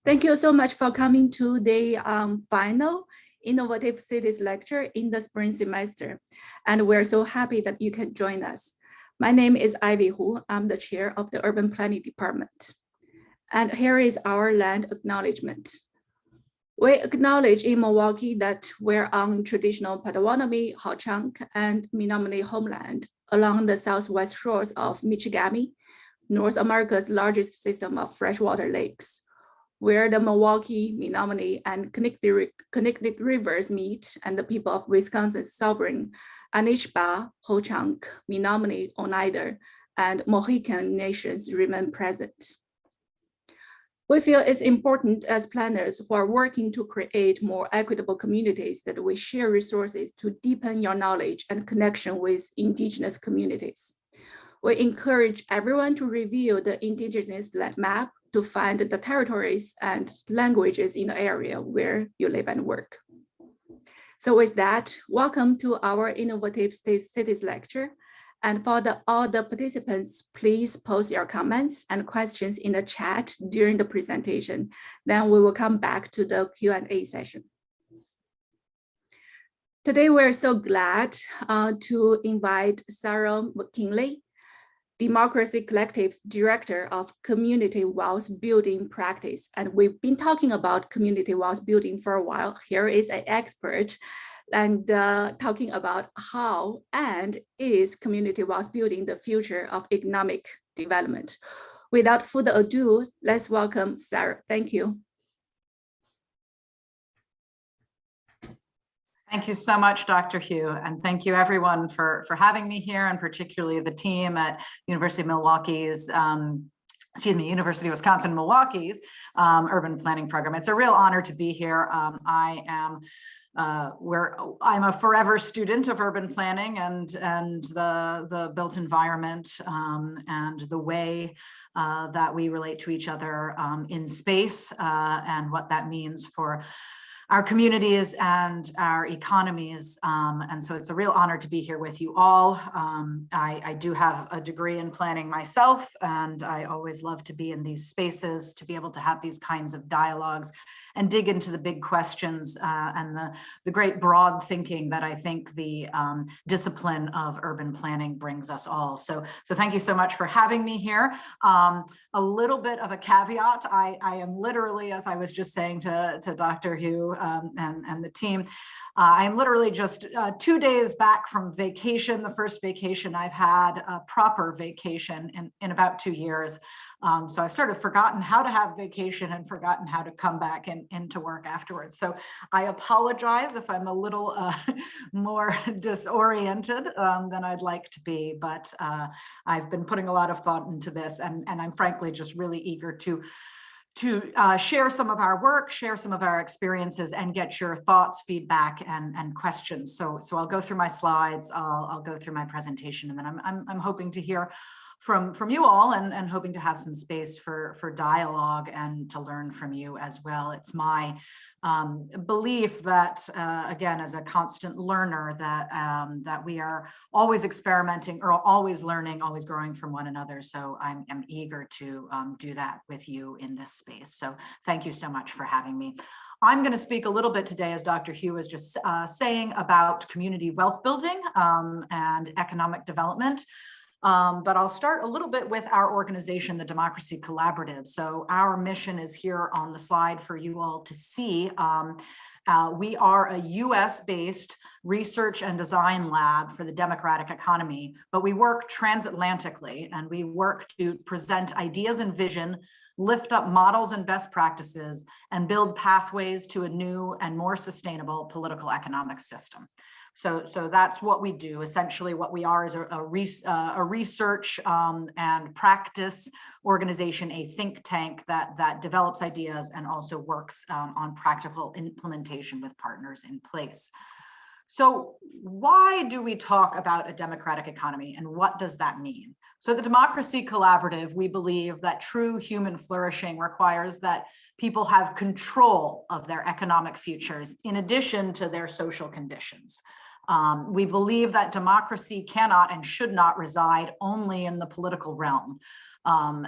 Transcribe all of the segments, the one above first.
Thank you so much for coming to the final Innovative Cities lecture in the spring semester. And we're so happy that you can join us. My name is Ivy Hu. I'm the chair of the Urban Planning Department. And here is our land acknowledgement. We acknowledge in Milwaukee that we're on traditional Potawatomi, Ho-Chunk, and Menominee homeland along the southwest shores of Michigami, North America's largest system of freshwater lakes, where the Milwaukee, Menominee, and Connecticut rivers meet, and the people of Wisconsin's sovereign Anishba, Ho-Chunk, Menominee, Oneida, and Mohican nations remain present. We feel it's important as planners who are working to create more equitable communities that we share resources to deepen your knowledge and connection with Indigenous communities. We encourage everyone to review the Indigenous land map to find the territories and languages in the area where you live and work. So with that, welcome to our Innovative Cities lecture. And for all the participants, please post your comments and questions in the chat during the presentation. Then we will come back to the Q&A session. Today, we're so glad to invite Sarah McKinley, Democracy Collective's Director of Community Wealth Building Practice. And we've been talking about community wealth building for a while. Here is an expert and talking about how and is community wealth building the future of economic development. Without further ado, let's welcome Sarah. Thank you. Thank you so much, Dr. Hu, and thank you everyone for having me here, and particularly the team at University of Milwaukee's University of Wisconsin-Milwaukee's urban planning program. It's a real honor to be here. I'm a forever student of urban planning and the built environment and the way that we relate to each other in space and what that means for our communities and our economies. And so it's a real honor to be here with you all. I do have a degree in planning myself, and I always love to be in these spaces to be able to have these kinds of dialogues and dig into the big questions and the great broad thinking that I think the discipline of urban planning brings us all. So thank you so much for having me here. A little bit of a caveat, I am literally, as I was just saying to Dr. Hu and the team, I'm literally just 2 days back from vacation, the first vacation I've had, a proper vacation in about 2 years. So I've sort of forgotten how to have vacation and forgotten how to come back into work afterwards. So I apologize if I'm a little more disoriented than I'd like to be, but I've been putting a lot of thought into this, and I'm frankly just really eager to share some of our work, share some of our experiences, and get your thoughts, feedback, and questions. So I'll go through my slides, I'll go through my presentation, and then I'm hoping to hear from you all and hoping to have some space for dialogue and to learn from you as well. It's my belief that, again, as a constant learner, that we are always experimenting or always learning, always growing from one another. So I'm eager to do that with you in this space. So thank you so much for having me. I'm going to speak a little bit today, as Dr. Hu was just saying, about community wealth building and economic development. But I'll start a little bit with our organization, the Democracy Collaborative. So our mission is here on the slide for you all to see. We are a US-based research and design lab for the democratic economy, but we work transatlantically, and we work to present ideas and vision, lift up models and best practices, and build pathways to a new and more sustainable political economic system. So that's what we do. Essentially, what we are is a research and practice organization, a think tank that develops ideas and also works on practical implementation with partners in place. So why do we talk about a democratic economy, and what does that mean? So the Democracy Collaborative, we believe that true human flourishing requires that people have control of their economic futures in addition to their social conditions. We believe that democracy cannot and should not reside only in the political realm,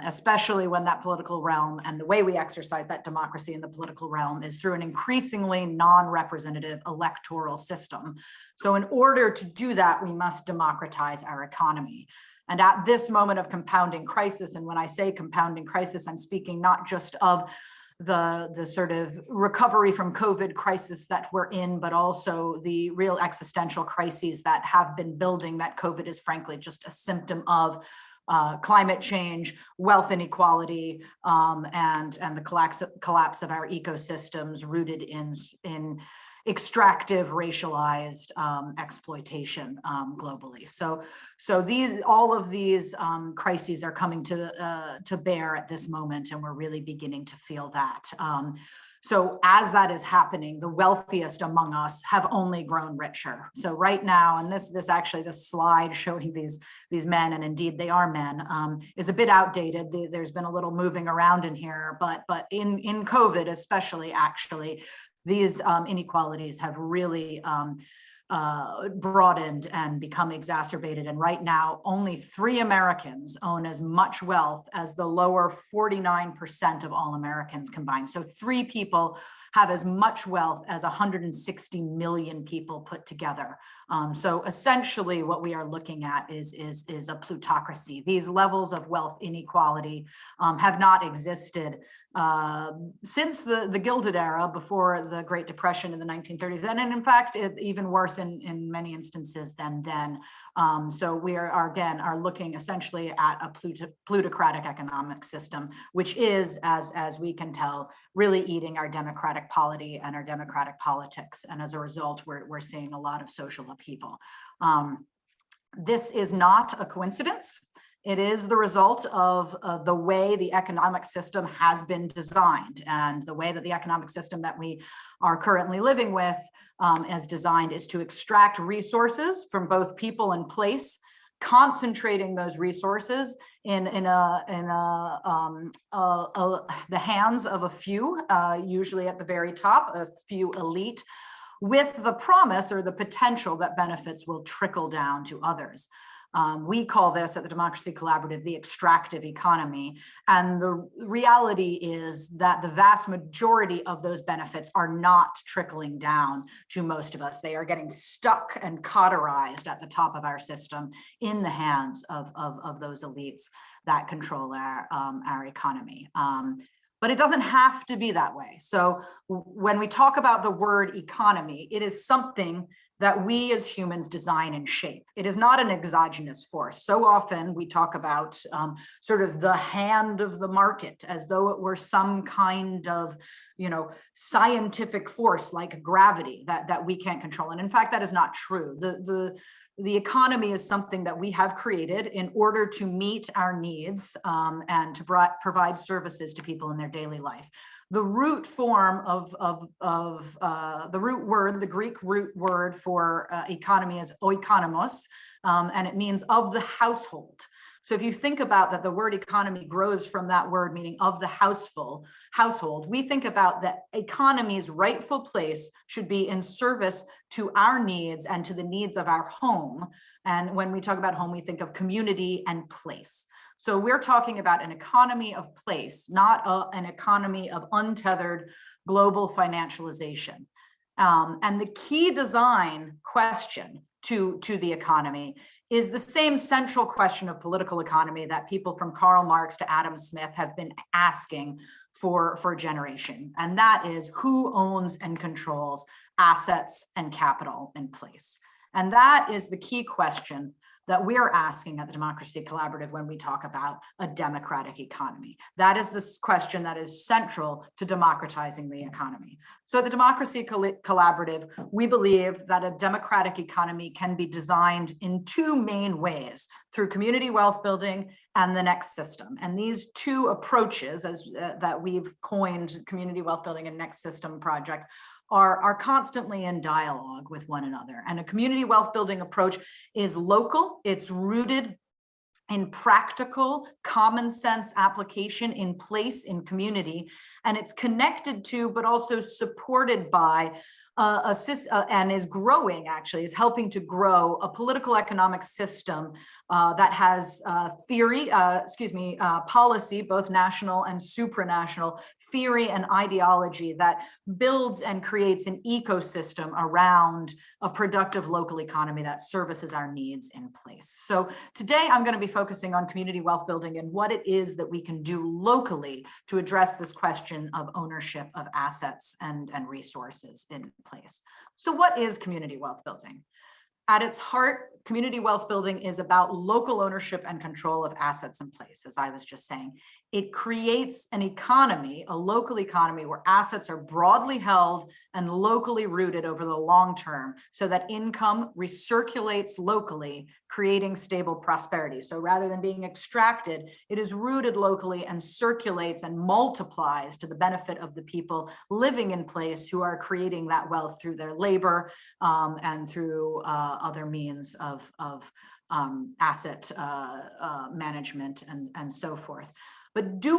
especially when that political realm and the way we exercise that democracy in the political realm is through an increasingly non-representative electoral system. So in order to do that, we must democratize our economy. And at this moment of compounding crisis, and when I say compounding crisis, I'm speaking not just of the sort of recovery from COVID crisis that we're in, but also the real existential crises that have been building that COVID is frankly just a symptom of. Climate change, wealth inequality, and the collapse of our ecosystems rooted in extractive, racialized exploitation globally. So all of these crises are coming to bear at this moment, and we're really beginning to feel that. So as that is happening, the wealthiest among us have only grown richer. So right now, and this slide showing these men, and indeed they are men, is a bit outdated. There's been a little moving around in here, but in COVID especially, actually, these inequalities have really broadened and become exacerbated. And right now, only 3 Americans own as much wealth as the lower 49% of all Americans combined. So 3 people have as much wealth as 160 million people put together. So essentially what we are looking at is a plutocracy. These levels of wealth inequality have not existed since the Gilded Era, before the Great Depression in the 1930s, and in fact, even worse in many instances than then. So we are looking essentially at a plutocratic economic system, which is, as we can tell, really eating our democratic polity and our democratic politics. And as a result, we're seeing a lot of social upheaval. This is not a coincidence. It is the result of the way the economic system has been designed, and the way that the economic system that we are currently living with is designed is to extract resources from both people and place, concentrating those resources in the hands of a few, usually at the very top, a few elite, with the promise or the potential that benefits will trickle down to others. We call this at the Democracy Collaborative the extractive economy. And the reality is that the vast majority of those benefits are not trickling down to most of us. They are getting stuck and cauterized at the top of our system in the hands of those elites that control our economy. But it doesn't have to be that way. So when we talk about the word economy, it is something that we as humans design and shape. It is not an exogenous force. So often we talk about sort of the hand of the market as though it were some kind of, scientific force like gravity that we can't control. And in fact, that is not true. The economy is something that we have created in order to meet our needs and to provide services to people in their daily life. The root form of the root word, the Greek root word for economy is oikonomos, and it means of the household. So if you think about that, the word economy grows from that word meaning of the household. We think about that economy's rightful place should be in service to our needs and to the needs of our home. And when we talk about home, we think of community and place. So we're talking about an economy of place, not an economy of untethered global financialization. And the key design question to the economy is the same central question of political economy that people from Karl Marx to Adam Smith have been asking for a generation. And that is, who owns and controls assets and capital in place? And that is the key question that we're asking at the Democracy Collaborative when we talk about a democratic economy. That is this question that is central to democratizing the economy. So at the Democracy Collaborative, we believe that a democratic economy can be designed in 2 main ways, through community wealth building and the next system. And these 2 approaches, that we've coined, community wealth building and next system project, are constantly in dialogue with one another. And a community wealth building approach is local, it's rooted in practical, common sense application in place, in community, and it's connected to, but also supported by and is growing, actually, is helping to grow a political economic system that has policy, both national and supranational, theory and ideology that builds and creates an ecosystem around a productive local economy that services our needs in place. So today I'm going to be focusing on community wealth building and what it is that we can do locally to address this question of ownership of assets and resources in place. So what is community wealth building? At its heart, community wealth building is about local ownership and control of assets in place, as I was just saying. It creates an economy, a local economy, where assets are broadly held and locally rooted over the long term so that income recirculates locally, creating stable prosperity. So rather than being extracted, it is rooted locally and circulates and multiplies to the benefit of the people living in place who are creating that wealth through their labor and through other means of asset management and so forth. But to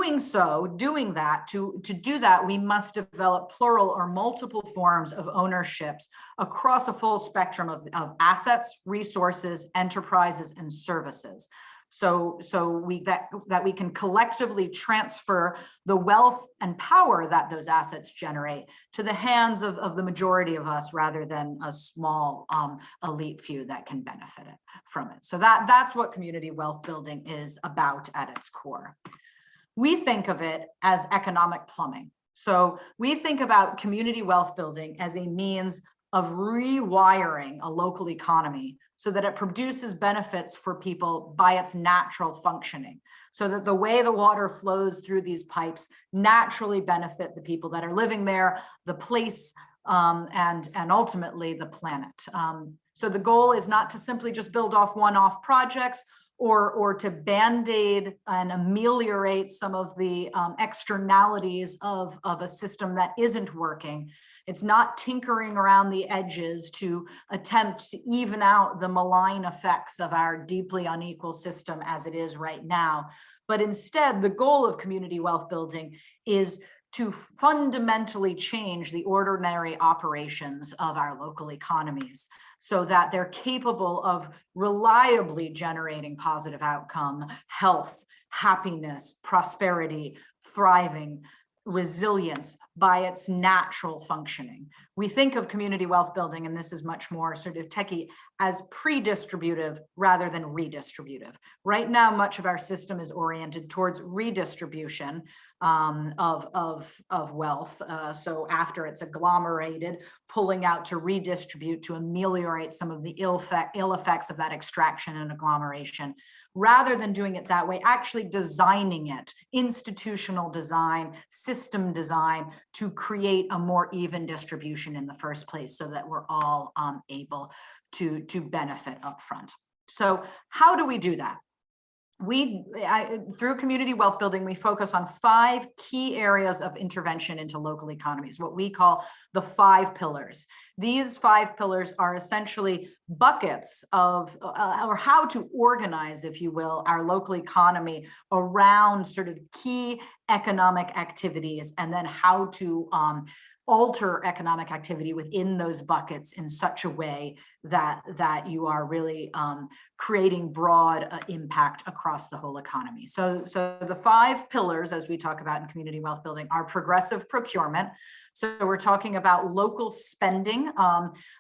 do that, we must develop plural or multiple forms of ownerships across a full spectrum of assets, resources, enterprises, and services. So that we can collectively transfer the wealth and power that those assets generate to the hands of the majority of us, rather than a small elite few that can benefit from it. So that's what community wealth building is about at its core. We think of it as economic plumbing. So we think about community wealth building as a means of rewiring a local economy so that it produces benefits for people by its natural functioning, so that the way the water flows through these pipes naturally benefit the people that are living there, the place, and ultimately the planet. So the goal is not to simply just build off one-off projects or to band-aid and ameliorate some of the externalities of a system that isn't working. It's not tinkering around the edges to attempt to even out the malign effects of our deeply unequal system as it is right now. But instead, the goal of community wealth building is to fundamentally change the ordinary operations of our local economies so that they're capable of reliably generating positive outcome, health, happiness, prosperity, thriving, resilience by its natural functioning. We think of community wealth building, and this is much more sort of techie, as pre-distributive rather than redistributive. Right now, much of our system is oriented towards redistribution of wealth. So after it's agglomerated, pulling out to redistribute to ameliorate some of the ill effects of that extraction and agglomeration. Rather than doing it that way, actually designing it, institutional design, system design, to create a more even distribution in the first place so that we're all able to benefit upfront. So how do we do that? Through community wealth building, we focus on 5 key areas of intervention into local economies, what we call the 5 pillars. These 5 pillars are essentially buckets of, or how to organize, if you will, our local economy around sort of key economic activities, and then how to alter economic activity within those buckets in such a way that you are really creating broad impact across the whole economy. So the 5 pillars, as we talk about in community wealth building, are progressive procurement. So we're talking about local spending.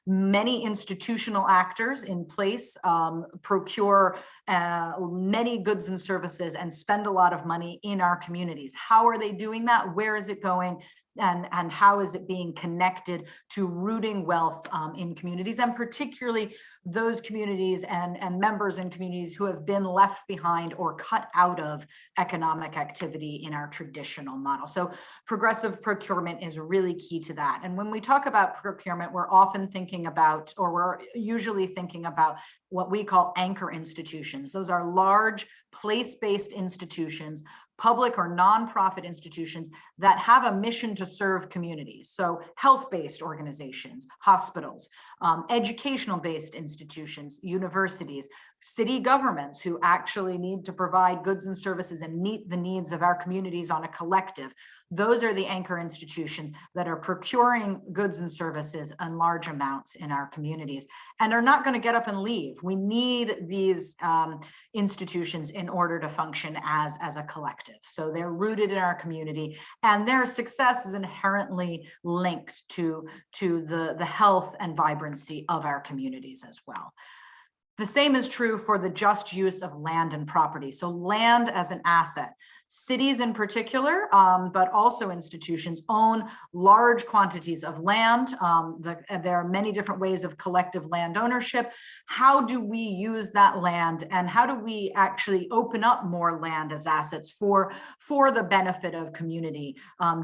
Many institutional actors in place procure many goods and services and spend a lot of money in our communities. How are they doing that? Where is it going? And how is it being connected to rooting wealth in communities, and particularly those communities and members in communities who have been left behind or cut out of economic activity in our traditional model. So progressive procurement is really key to that. And when we talk about procurement, we're often thinking about, or we're usually thinking about, what we call anchor institutions. Those are large place-based institutions, public or nonprofit institutions that have a mission to serve communities. So health-based organizations, hospitals, educational-based institutions, universities, city governments who actually need to provide goods and services and meet the needs of our communities on a collective. Those are the anchor institutions that are procuring goods and services in large amounts in our communities and are not going to get up and leave. We need these institutions in order to function as a collective. So they're rooted in our community, and their success is inherently linked to the health and vibrancy of our communities as well. The same is true for the just use of land and property. So land as an asset. Cities in particular, but also institutions, own large quantities of land. There are many different ways of collective land ownership. How do we use that land, and how do we actually open up more land as assets for the benefit of community,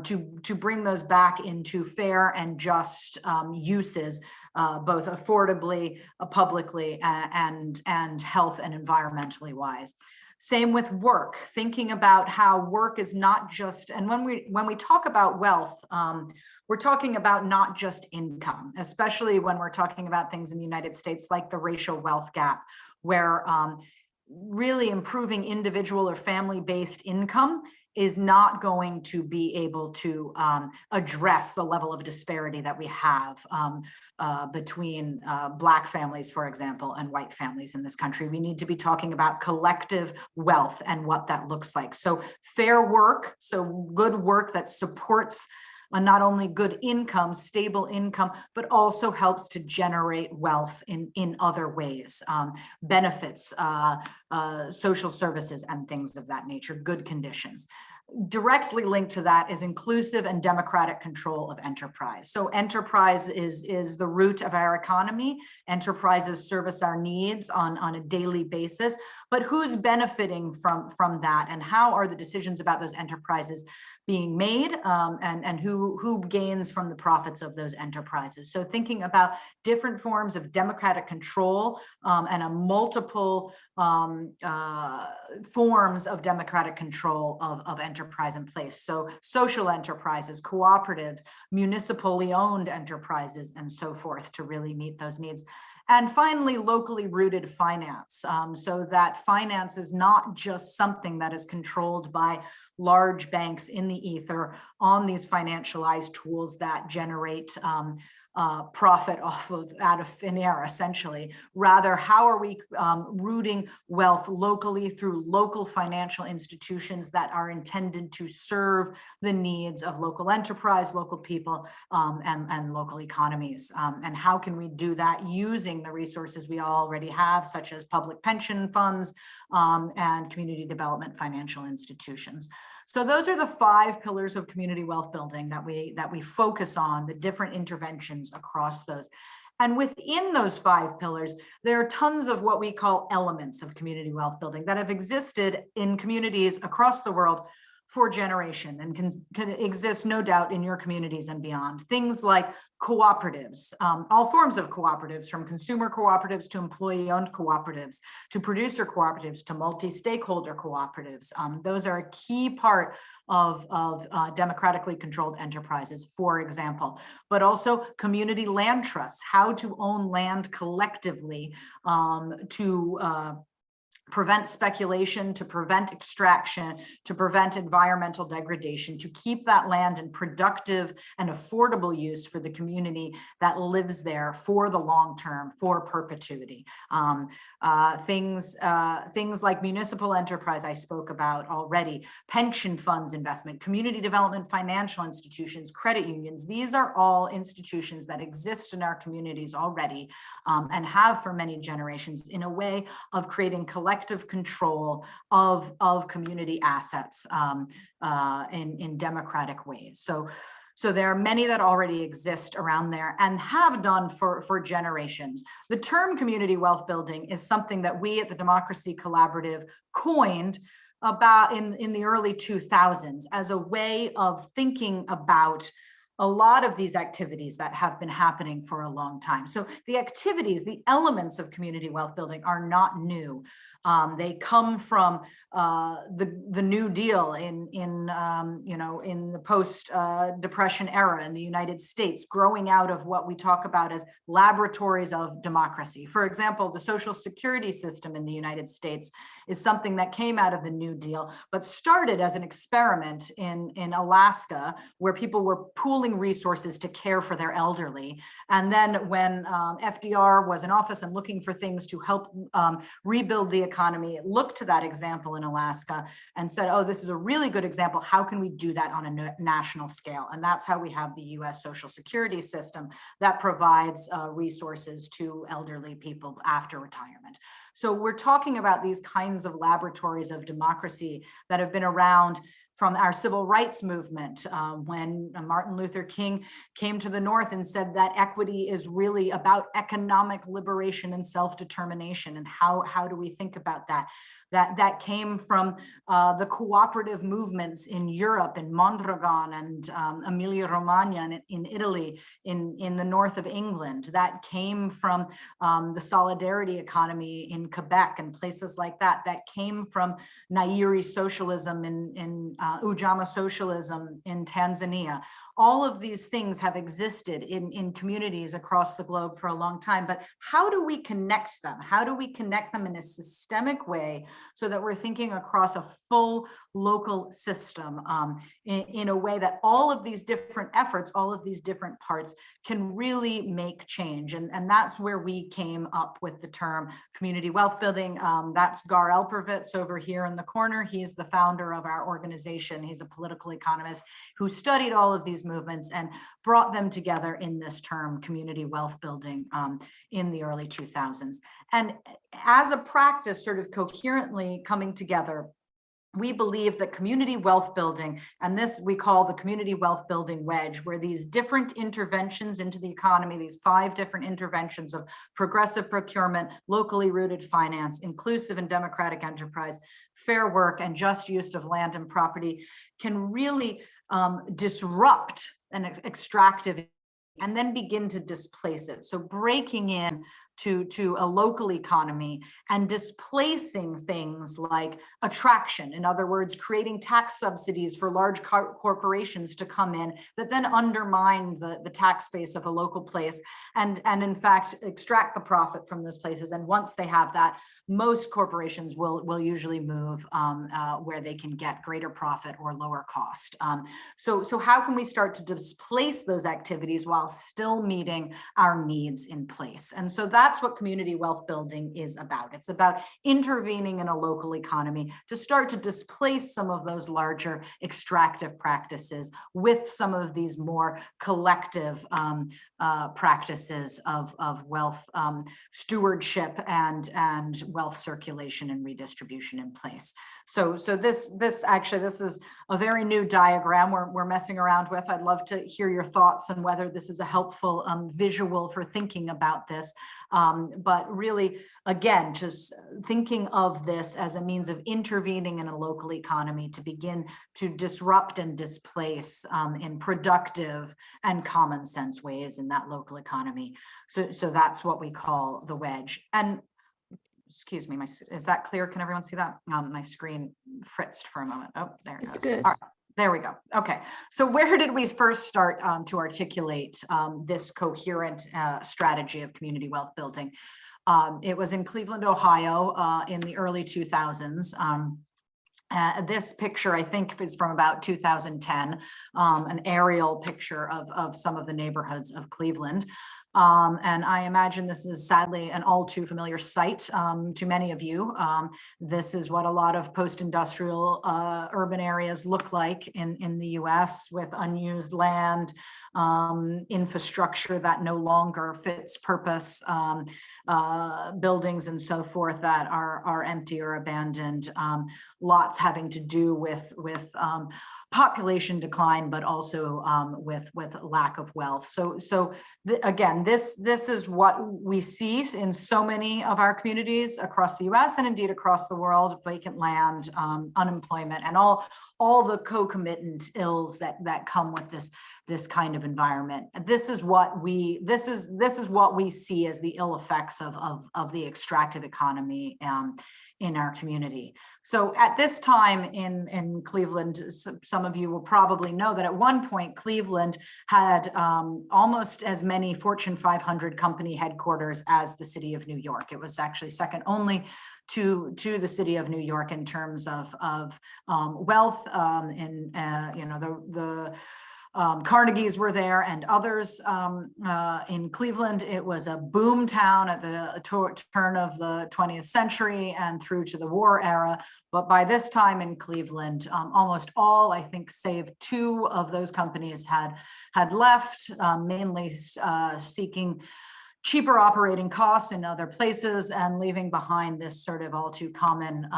to bring those back into fair and just uses, both affordably, publicly, and health and environmentally wise. Same with work, thinking about how work is not just, and when we talk about wealth, we're talking about not just income, especially when we're talking about things in the United States like the racial wealth gap, where really improving individual or family-based income is not going to be able to address the level of disparity that we have between Black families, for example, and white families in this country. We need to be talking about collective wealth and what that looks like. So fair work, so good work that supports not only good income, stable income, but also helps to generate wealth in other ways, benefits, social services, and things of that nature, good conditions. Directly linked to that is inclusive and democratic control of enterprise. So enterprise is the root of our economy. Enterprises service our needs on a daily basis, but who's benefiting from that, and how are the decisions about those enterprises being made, and who gains from the profits of those enterprises. So thinking about different forms of democratic control, and a multiple forms of democratic control of enterprise in place. So social enterprises, cooperatives, municipally owned enterprises, and so forth, to really meet those needs. And finally, locally rooted finance, so that finance is not just something that is controlled by large banks in the ether on these financialized tools that generate profit out of thin air, essentially. Rather, how are we rooting wealth locally through local financial institutions that are intended to serve the needs of local enterprise, local people, and local economies? And how can we do that using the resources we already have, such as public pension funds and community development financial institutions? So those are the 5 pillars of community wealth building that we focus on, the different interventions across those. And within those 5 pillars, there are tons of what we call elements of community wealth building that have existed in communities across the world for generation, and can exist, no doubt, in your communities and beyond. Things like cooperatives, all forms of cooperatives, from consumer cooperatives to employee-owned cooperatives, to producer cooperatives, to multi-stakeholder cooperatives. Those are a key part of democratically controlled enterprises, for example, but also community land trusts, how to own land collectively to prevent speculation, to prevent extraction, to prevent environmental degradation, to keep that land in productive and affordable use for the community that lives there for the long term, for perpetuity. Things like municipal enterprise I spoke about already, pension funds investment, community development financial institutions, credit unions. These are all institutions that exist in our communities already, and have for many generations, in a way of creating collective control of community assets in democratic ways. So there are many that already exist around there and have done for generations. The term community wealth building is something that we at the Democracy Collaborative coined about in the early 2000s as a way of thinking about a lot of these activities that have been happening for a long time. So the activities, the elements of community wealth building are not new. They come from the New Deal in the post-Depression era in the United States, growing out of what we talk about as laboratories of democracy. For example, the Social Security system in the United States is something that came out of the New Deal, but started as an experiment in Alaska, where people were pooling resources to care for their elderly. And then when FDR was in office and looking for things to help rebuild the economy, it looked to that example in Alaska and said, oh, this is a really good example. How can we do that on a national scale? And that's how we have the US Social Security system that provides resources to elderly people after retirement. So we're talking about these kinds of laboratories of democracy that have been around from our civil rights movement, when Martin Luther King came to the North and said that equity is really about economic liberation and self-determination. And how do we think about that? That came from the cooperative movements in Europe, in Mondragon and Emilia-Romagna in Italy, in the north of England. That came from the solidarity economy in Quebec and places like that. That came from Nairi socialism in Ujamaa socialism in Tanzania. All of these things have existed in communities across the globe for a long time, but how do we connect them? How do we connect them in a systemic way so that we're thinking across a full local system in a way that all of these different efforts, all of these different parts can really make change? And that's where we came up with the term community wealth building. That's Gar Elpervitz over here in the corner. He's the founder of our organization. He's a political economist who studied all of these movements and brought them together in this term, community wealth building, in the early 2000s. And as a practice, sort of coherently coming together, we believe that community wealth building, and this we call the community wealth building wedge, where these different interventions into the economy, these 5 different interventions of progressive procurement, locally rooted finance, inclusive and democratic enterprise, fair work, and just use of land and property, can really disrupt an extractive and then begin to displace it. So breaking in to a local economy and displacing things like attraction. In other words, creating tax subsidies for large corporations to come in that then undermine the tax base of a local place and in fact extract the profit from those places. And once they have that, most corporations will usually move where they can get greater profit or lower cost. So how can we start to displace those activities while still meeting our needs in place? And so that's what community wealth building is about. It's about intervening in a local economy to start to displace some of those larger extractive practices with some of these more collective practices of wealth stewardship and wealth circulation and redistribution in place. So this is a very new diagram we're messing around with. I'd love to hear your thoughts on whether this is a helpful visual for thinking about this. But really, again, just thinking of this as a means of intervening in a local economy to begin to disrupt and displace in productive and common sense ways in that local economy. So that's what we call the wedge. And excuse me, is that clear? Can everyone see that? My screen fritzed for a moment. Oh, there it goes. It's good. All right. There we go. Okay. So where did we first start to articulate this coherent strategy of community wealth building? It was in Cleveland, Ohio, in the early 2000s. This picture, I think, is from about 2010, an aerial picture of some of the neighborhoods of Cleveland. And I imagine this is sadly an all too familiar sight to many of you. This is what a lot of post-industrial urban areas look like in the US, with unused land, infrastructure that no longer fits purpose, buildings and so forth that are empty or abandoned, lots having to do with population decline, but also with lack of wealth. So again, this is what we see in so many of our communities across the US and indeed across the world: vacant land, unemployment, and all the concomitant ills that come with this kind of environment. This is what we see as the ill effects effects of the extractive economy in our community. So at this time in Cleveland, some of you will probably know that at one point, Cleveland had almost as many Fortune 500 company headquarters as the city of New York. It was actually second only to the city of New York in terms of wealth. The Carnegie's were there and others in Cleveland. It was a boom town at the turn of the 20th century and through to the war era. But by this time in Cleveland, almost all, I think, save two of those companies had left, mainly seeking cheaper operating costs in other places and leaving behind this sort of all too common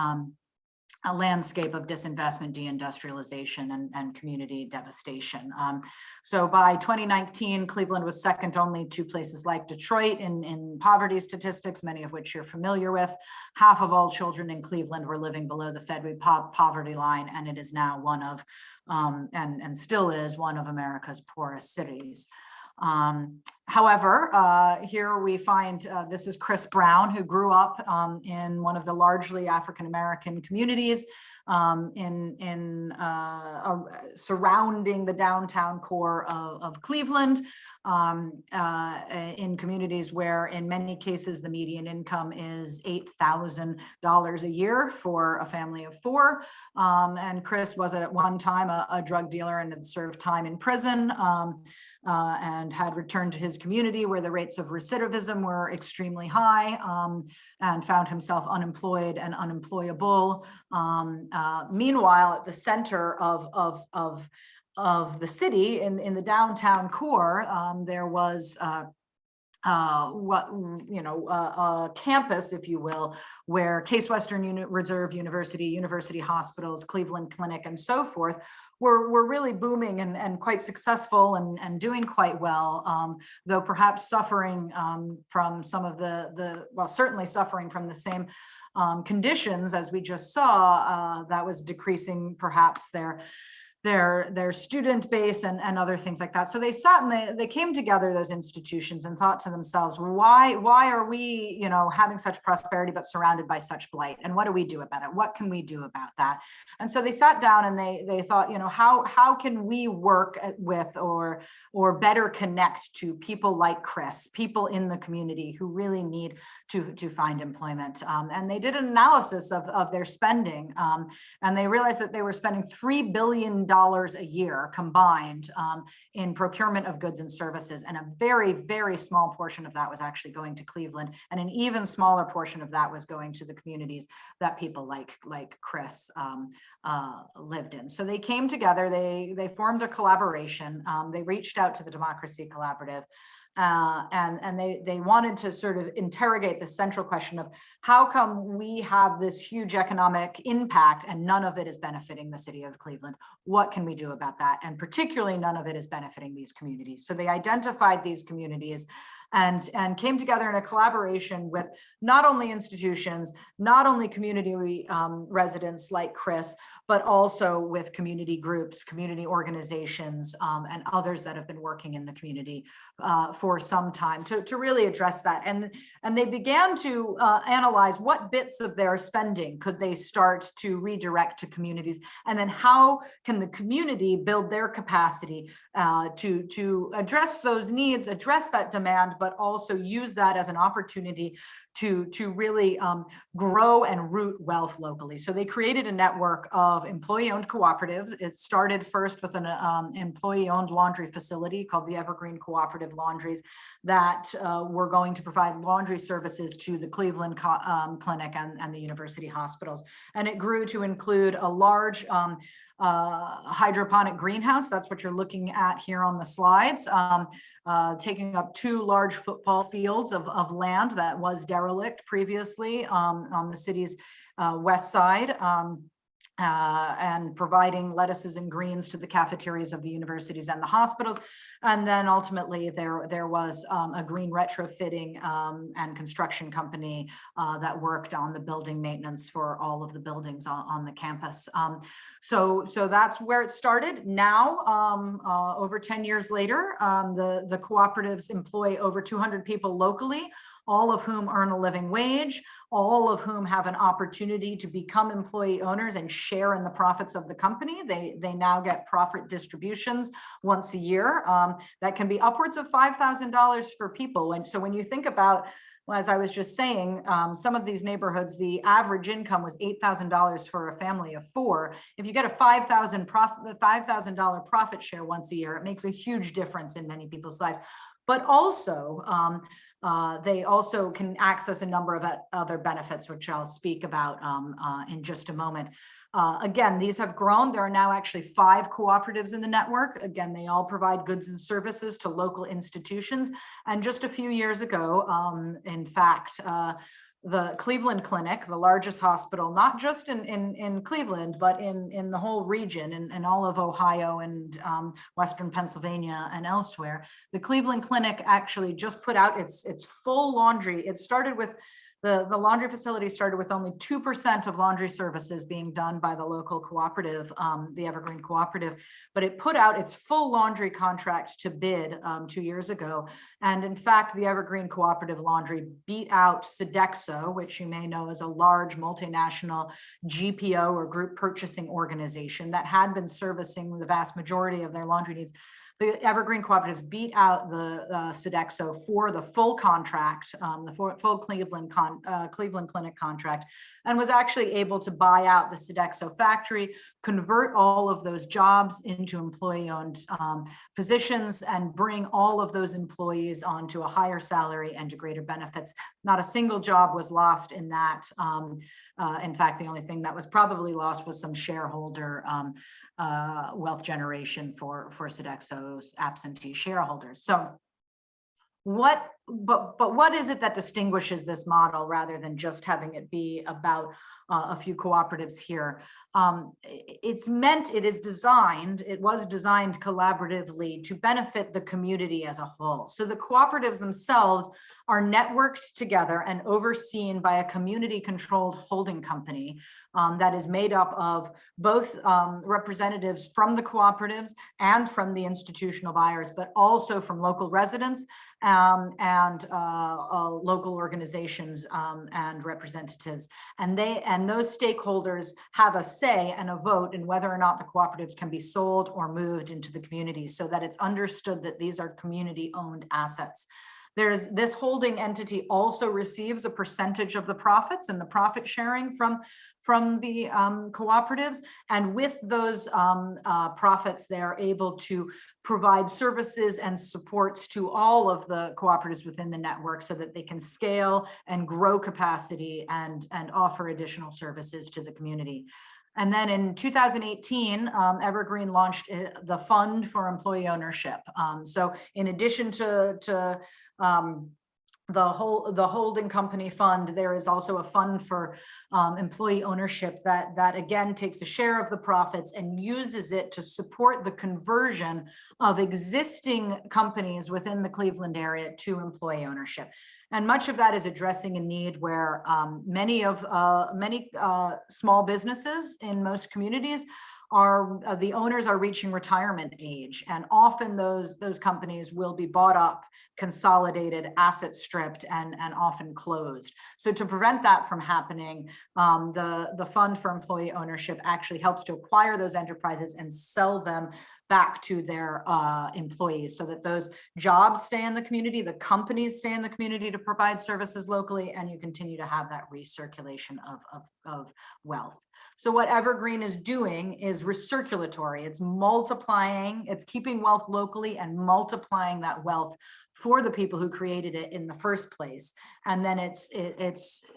a landscape of disinvestment, deindustrialization, and community devastation. So by 2019, Cleveland was second only to places like Detroit in poverty statistics, many of which you're familiar with. Half of all children in Cleveland were living below the federal poverty line, and it is now one of, and still is one of America's poorest cities. However, here we find this is Chris Brown, who grew up in one of the largely African-American communities surrounding the downtown core of Cleveland, in communities where in many cases the median income is $8,000 a year for a family of four. And Chris was at one time a drug dealer and had served time in prison. And had returned to his community where the rates of recidivism were extremely high, and found himself unemployed and unemployable. Meanwhile, at the center of the city, in the downtown core, there was a campus, if you will, where Case Western Reserve University, University Hospitals, Cleveland Clinic, and so forth were really booming and quite successful and doing quite well, though perhaps suffering from some of certainly suffering from the same conditions as we just saw, that was decreasing perhaps their student base and other things like that. So they sat and they came together, those institutions, and thought to themselves, why are we, having such prosperity but surrounded by such blight? And what do we do about it? What can we do about that? And so they sat down and they thought, how can we work with or better connect to people like Chris, people in the community who really need to find employment? And they did an analysis of their spending, and they realized that they were spending $3 billion a year combined in procurement of goods and services. And a very, very small portion of that was actually going to Cleveland. And an even smaller portion of that was going to the communities that people like Chris lived in. So they came together, they formed a collaboration. They reached out to the Democracy Collaborative. And they wanted to sort of interrogate the central question of how come we have this huge economic impact and none of it is benefiting the city of Cleveland? What can we do about that? And particularly none of it is benefiting these communities. So they identified these communities and came together in a collaboration with not only institutions, not only community residents like Chris, but also with community groups, community organizations, and others that have been working in the community for some time to really address that. And they began to analyze what bits of their spending could they start to redirect to communities, and then how can the community build their capacity to address those needs, address that demand, but also use that as an opportunity to really grow and root wealth locally. So they created a network of employee-owned cooperatives. It started first with an employee-owned laundry facility called the Evergreen Cooperative Laundries that were going to provide laundry services to the Cleveland Clinic and the university hospitals. And it grew to include a large hydroponic greenhouse. That's what you're looking at here on the slides, taking up 2 large football fields of land that was derelict previously on the city's west side, and providing lettuces and greens to the cafeterias of the universities and the hospitals. And then ultimately there was a green retrofitting and construction company that worked on the building maintenance for all of the buildings on the campus. So that's where it started. Now, over 10 years later, the cooperatives employ over 200 people locally. all of whom earn a living wage, all of whom have an opportunity to become employee owners and share in the profits of the company. They now get profit distributions once a year. That can be upwards of $5,000 for people. And so when you think about, well, as I was just saying, some of these neighborhoods, the average income was $8,000 for a family of 4. If you get a $5,000 profit share once a year, it makes a huge difference in many people's lives. But also, they also can access a number of other benefits, which I'll speak about in just a moment. Again, these have grown. There are now actually 5 cooperatives in the network. Again, they all provide goods and services to local institutions. And just a few years ago, in fact, the Cleveland Clinic, the largest hospital, not just in Cleveland, but in the whole region, in all of Ohio and Western Pennsylvania and elsewhere, the Cleveland Clinic actually just put out its full laundry. It started with the laundry facility started with only 2% of laundry services being done by the local cooperative, the Evergreen Cooperative, but it put out its full laundry contract to bid 2 years ago. And in fact, the Evergreen Cooperative Laundry beat out Sodexo, which you may know is a large multinational GPO or group purchasing organization that had been servicing the vast majority of their laundry needs. The Evergreen Cooperatives beat out the Sodexo for the full contract, the full Cleveland Clinic contract, and was actually able to buy out the Sodexo factory, convert all of those jobs into employee-owned positions, and bring all of those employees onto a higher salary and to greater benefits. Not a single job was lost in that. In fact, the only thing that was probably lost was some shareholder wealth generation for Sodexo's absentee shareholders. So what is it that distinguishes this model rather than just having it be about a few cooperatives here? It was designed collaboratively to benefit the community as a whole. So the cooperatives themselves are networked together and overseen by a community-controlled holding company that is made up of both representatives from the cooperatives and from the institutional buyers, but also from local residents and local organizations and representatives. And those stakeholders have a say and a vote in whether or not the cooperatives can be sold or moved into the community, so that it's understood that these are community-owned assets. This holding entity also receives a percentage of the profits and the profit sharing from the cooperatives. And with those profits, they're able to provide services and supports to all of the cooperatives within the network so that they can scale and grow capacity and offer additional services to the community. And then in 2018, Evergreen launched the Fund for Employee Ownership. So in addition to the holding company fund, there is also a fund for employee ownership that again takes a share of the profits and uses it to support the conversion of existing companies within the Cleveland area to employee ownership. And much of that is addressing a need where many small businesses in most communities are the owners are reaching retirement age, and often those companies will be bought up, consolidated, asset stripped, and often closed. So to prevent that from happening, the Fund for Employee Ownership actually helps to acquire those enterprises and sell them back to their employees, so that those jobs stay in the community, the companies stay in the community to provide services locally, and you continue to have that recirculation of wealth. So what Evergreen is doing is recirculatory. It's multiplying, it's keeping wealth locally and multiplying that wealth for the people who created it in the first place. And then it's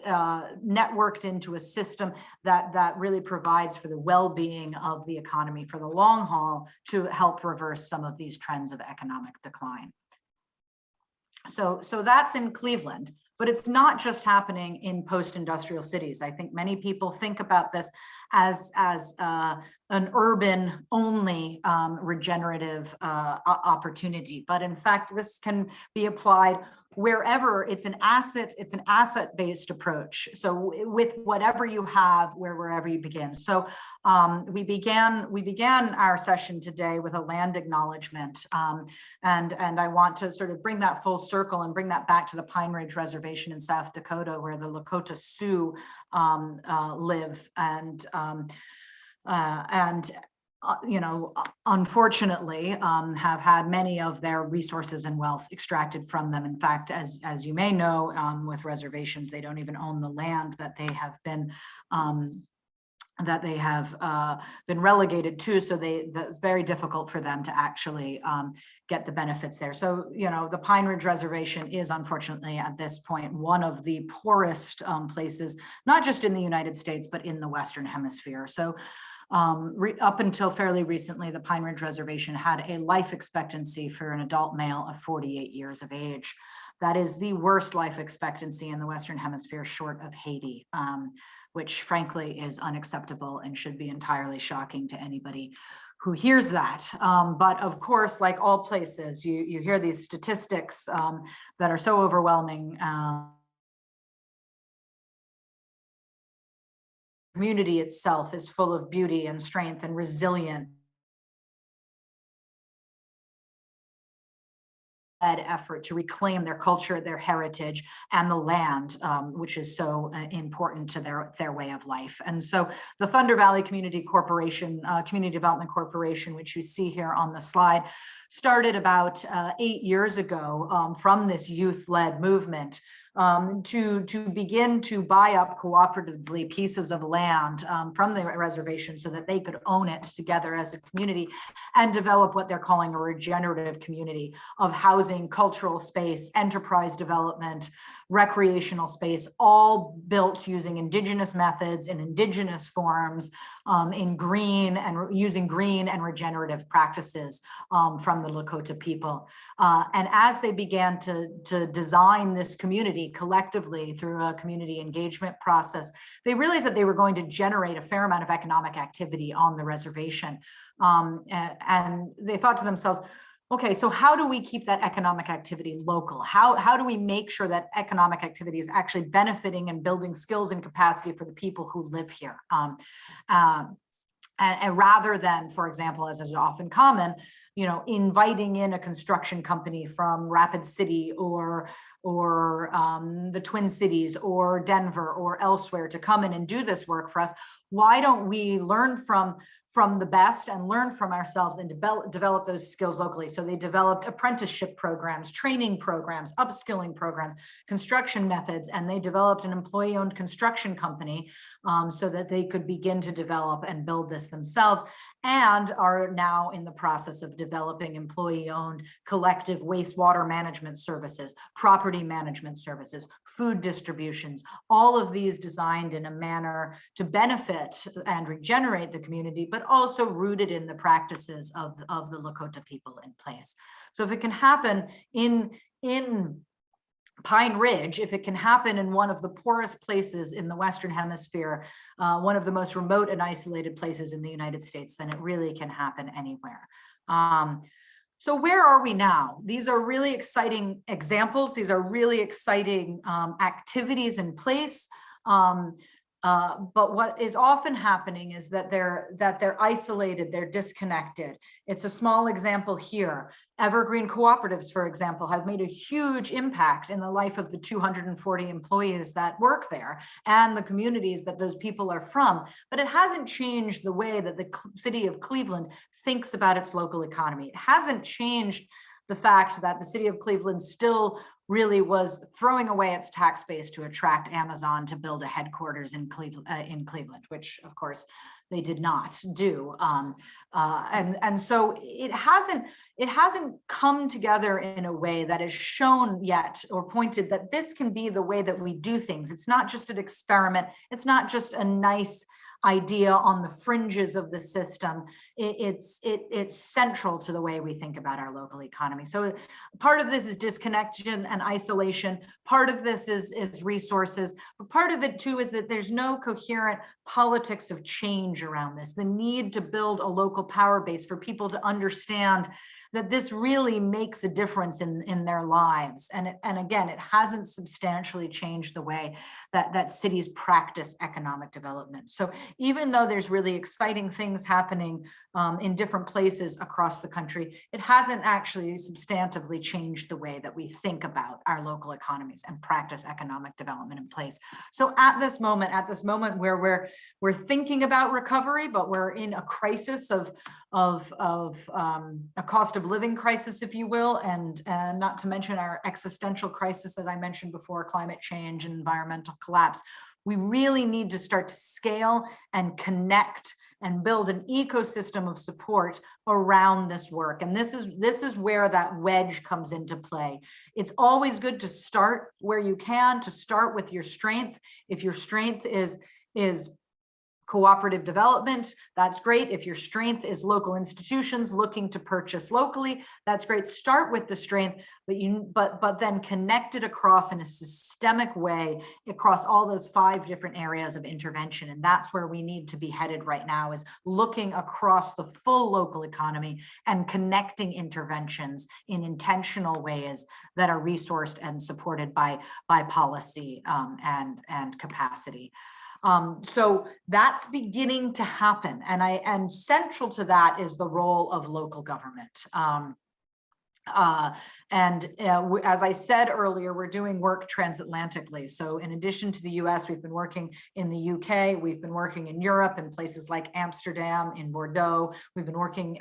networked into a system that really provides for the well-being of the economy for the long haul to help reverse some of these trends of economic decline. So that's in Cleveland, but it's not just happening in post-industrial cities. I think many people think about this as an urban only regenerative opportunity, but in fact, this can be applied wherever. It's an asset-based approach. So with whatever you have, wherever you begin. So we began our session today with a land acknowledgement, and I want to sort of bring that full circle and bring that back to the Pine Ridge Reservation in South Dakota, where the Lakota Sioux live, and unfortunately, have had many of their resources and wealth extracted from them. In fact, as you may know, with reservations, they don't even own the land that they have been relegated to. So it's very difficult for them to actually get the benefits there. So, the Pine Ridge Reservation is unfortunately at this point one of the poorest places, not just in the United States, but in the Western Hemisphere. So up until fairly recently, the Pine Ridge Reservation had a life expectancy for an adult male of 48 years of age. That is the worst life expectancy in the Western Hemisphere, short of Haiti, which frankly is unacceptable and should be entirely shocking to anybody who hears that. But of course, like all places, you hear these statistics that are so overwhelming. Community itself is full of beauty and strength and resilience. Effort to reclaim their culture, their heritage, and the land, which is so important to their way of life. And so the Thunder Valley Community Corporation, Community Development Corporation, which you see here on the slide, started about 8 years ago from this youth-led movement to begin to buy up cooperatively pieces of land from the reservation so that they could own it together as a community and develop what they're calling a regenerative community of housing, cultural space, enterprise development, recreational space, all built using indigenous methods in indigenous forms, in green and using green and regenerative practices from the Lakota people. And as they began to design this community collectively through a community engagement process, they realized that they were going to generate a fair amount of economic activity on the reservation. And they thought to themselves, okay, so how do we keep that economic activity local? How do we make sure that economic activity is actually benefiting and building skills and capacity for the people who live here? And rather than, for example, as is often common, inviting in a construction company from Rapid City or the Twin Cities or Denver or elsewhere to come in and do this work for us, why don't we learn from the best and learn from ourselves and develop those skills locally? So they developed apprenticeship programs, training programs, upskilling programs, construction methods, and they developed an employee-owned construction company so that they could begin to develop and build this themselves, and are now in the process of developing employee-owned collective wastewater management services, property management services, food distributions, all of these designed in a manner to benefit and regenerate the community, but also rooted in the practices of the Lakota people in place. So if it can happen in Pine Ridge, if it can happen in one of the poorest places in the Western Hemisphere, one of the most remote and isolated places in the United States, then it really can happen anywhere. So where are we now? These are really exciting examples. These are really exciting activities in place. But what is often happening is that they're isolated, they're disconnected. It's a small example here. Evergreen Cooperatives, for example, have made a huge impact in the life of the 240 employees that work there and the communities that those people are from. But it hasn't changed the way that the city of Cleveland thinks about its local economy. It hasn't changed the fact that the city of Cleveland still really was throwing away its tax base to attract Amazon to build a headquarters in Cleveland, which of course they did not do. And so it hasn't come together in a way that is shown yet or pointed that this can be the way that we do things. It's not just an experiment. It's not just a nice idea on the fringes of the system, it's central to the way we think about our local economy. So part of this is disconnection and isolation. Part of this is resources, but part of it too is that there's no coherent politics of change around this. The need to build a local power base for people to understand that this really makes a difference in their lives. And again, it hasn't substantially changed the way that cities practice economic development. So even though there's really exciting things happening in different places across the country, it hasn't actually substantively changed the way that we think about our local economies and practice economic development in place. So at this moment where we're thinking about recovery, but we're in a crisis of a cost of living crisis, if you will, and not to mention our existential crisis, as I mentioned before, climate change and environmental collapse. We really need to start to scale and connect and build an ecosystem of support around this work. And this is where that wedge comes into play. It's always good to start where you can, to start with your strength. If your strength is cooperative development, that's great. If your strength is local institutions looking to purchase locally, that's great. Start with the strength, but then connect it across in a systemic way across all those 5 different areas of intervention. And that's where we need to be headed right now, is looking across the full local economy and connecting interventions in intentional ways that are resourced and supported by policy and capacity. So that's beginning to happen. And central to that is the role of local government. As I said earlier, we're doing work transatlantically. So in addition to the US, we've been working in the UK, we've been working in Europe in places like Amsterdam, in Bordeaux. We've been working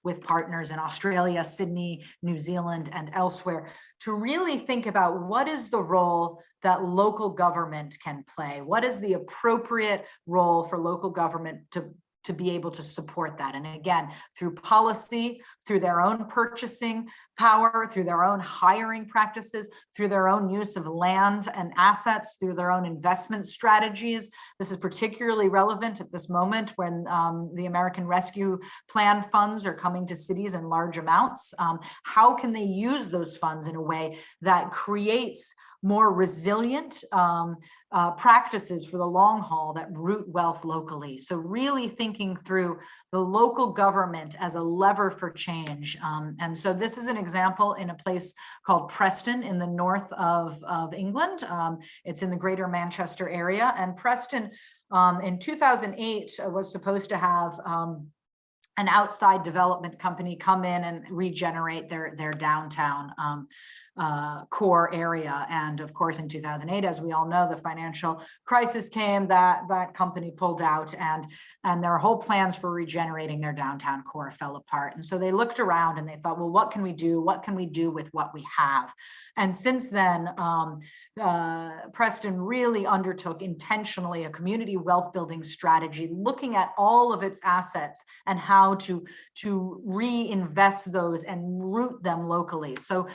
with partners in Australia, Sydney, New Zealand, and elsewhere to really think about what is the role that local government can play. What is the appropriate role for local government to be able to support that? And again, through policy, through their own purchasing power, through their own hiring practices, through their own use of land and assets, through their own investment strategies. This is particularly relevant at this moment when the American Rescue Plan funds are coming to cities in large amounts. How can they use those funds in a way that creates more resilient practices for the long haul that root wealth locally? So really thinking through the local government as a lever for change. And so this is an example in a place called Preston in the north of England. It's in the greater Manchester area. And Preston in 2008 was supposed to have an outside development company come in and regenerate their downtown core area. And of course, in 2008, as we all know, the financial crisis came, that company pulled out, and their whole plans for regenerating their downtown core fell apart. And so they looked around and they thought, well, what can we do? What can we do with what we have? And since then, Preston really undertook intentionally a community wealth building strategy, looking at all of its assets and how to reinvest those and root them locally. So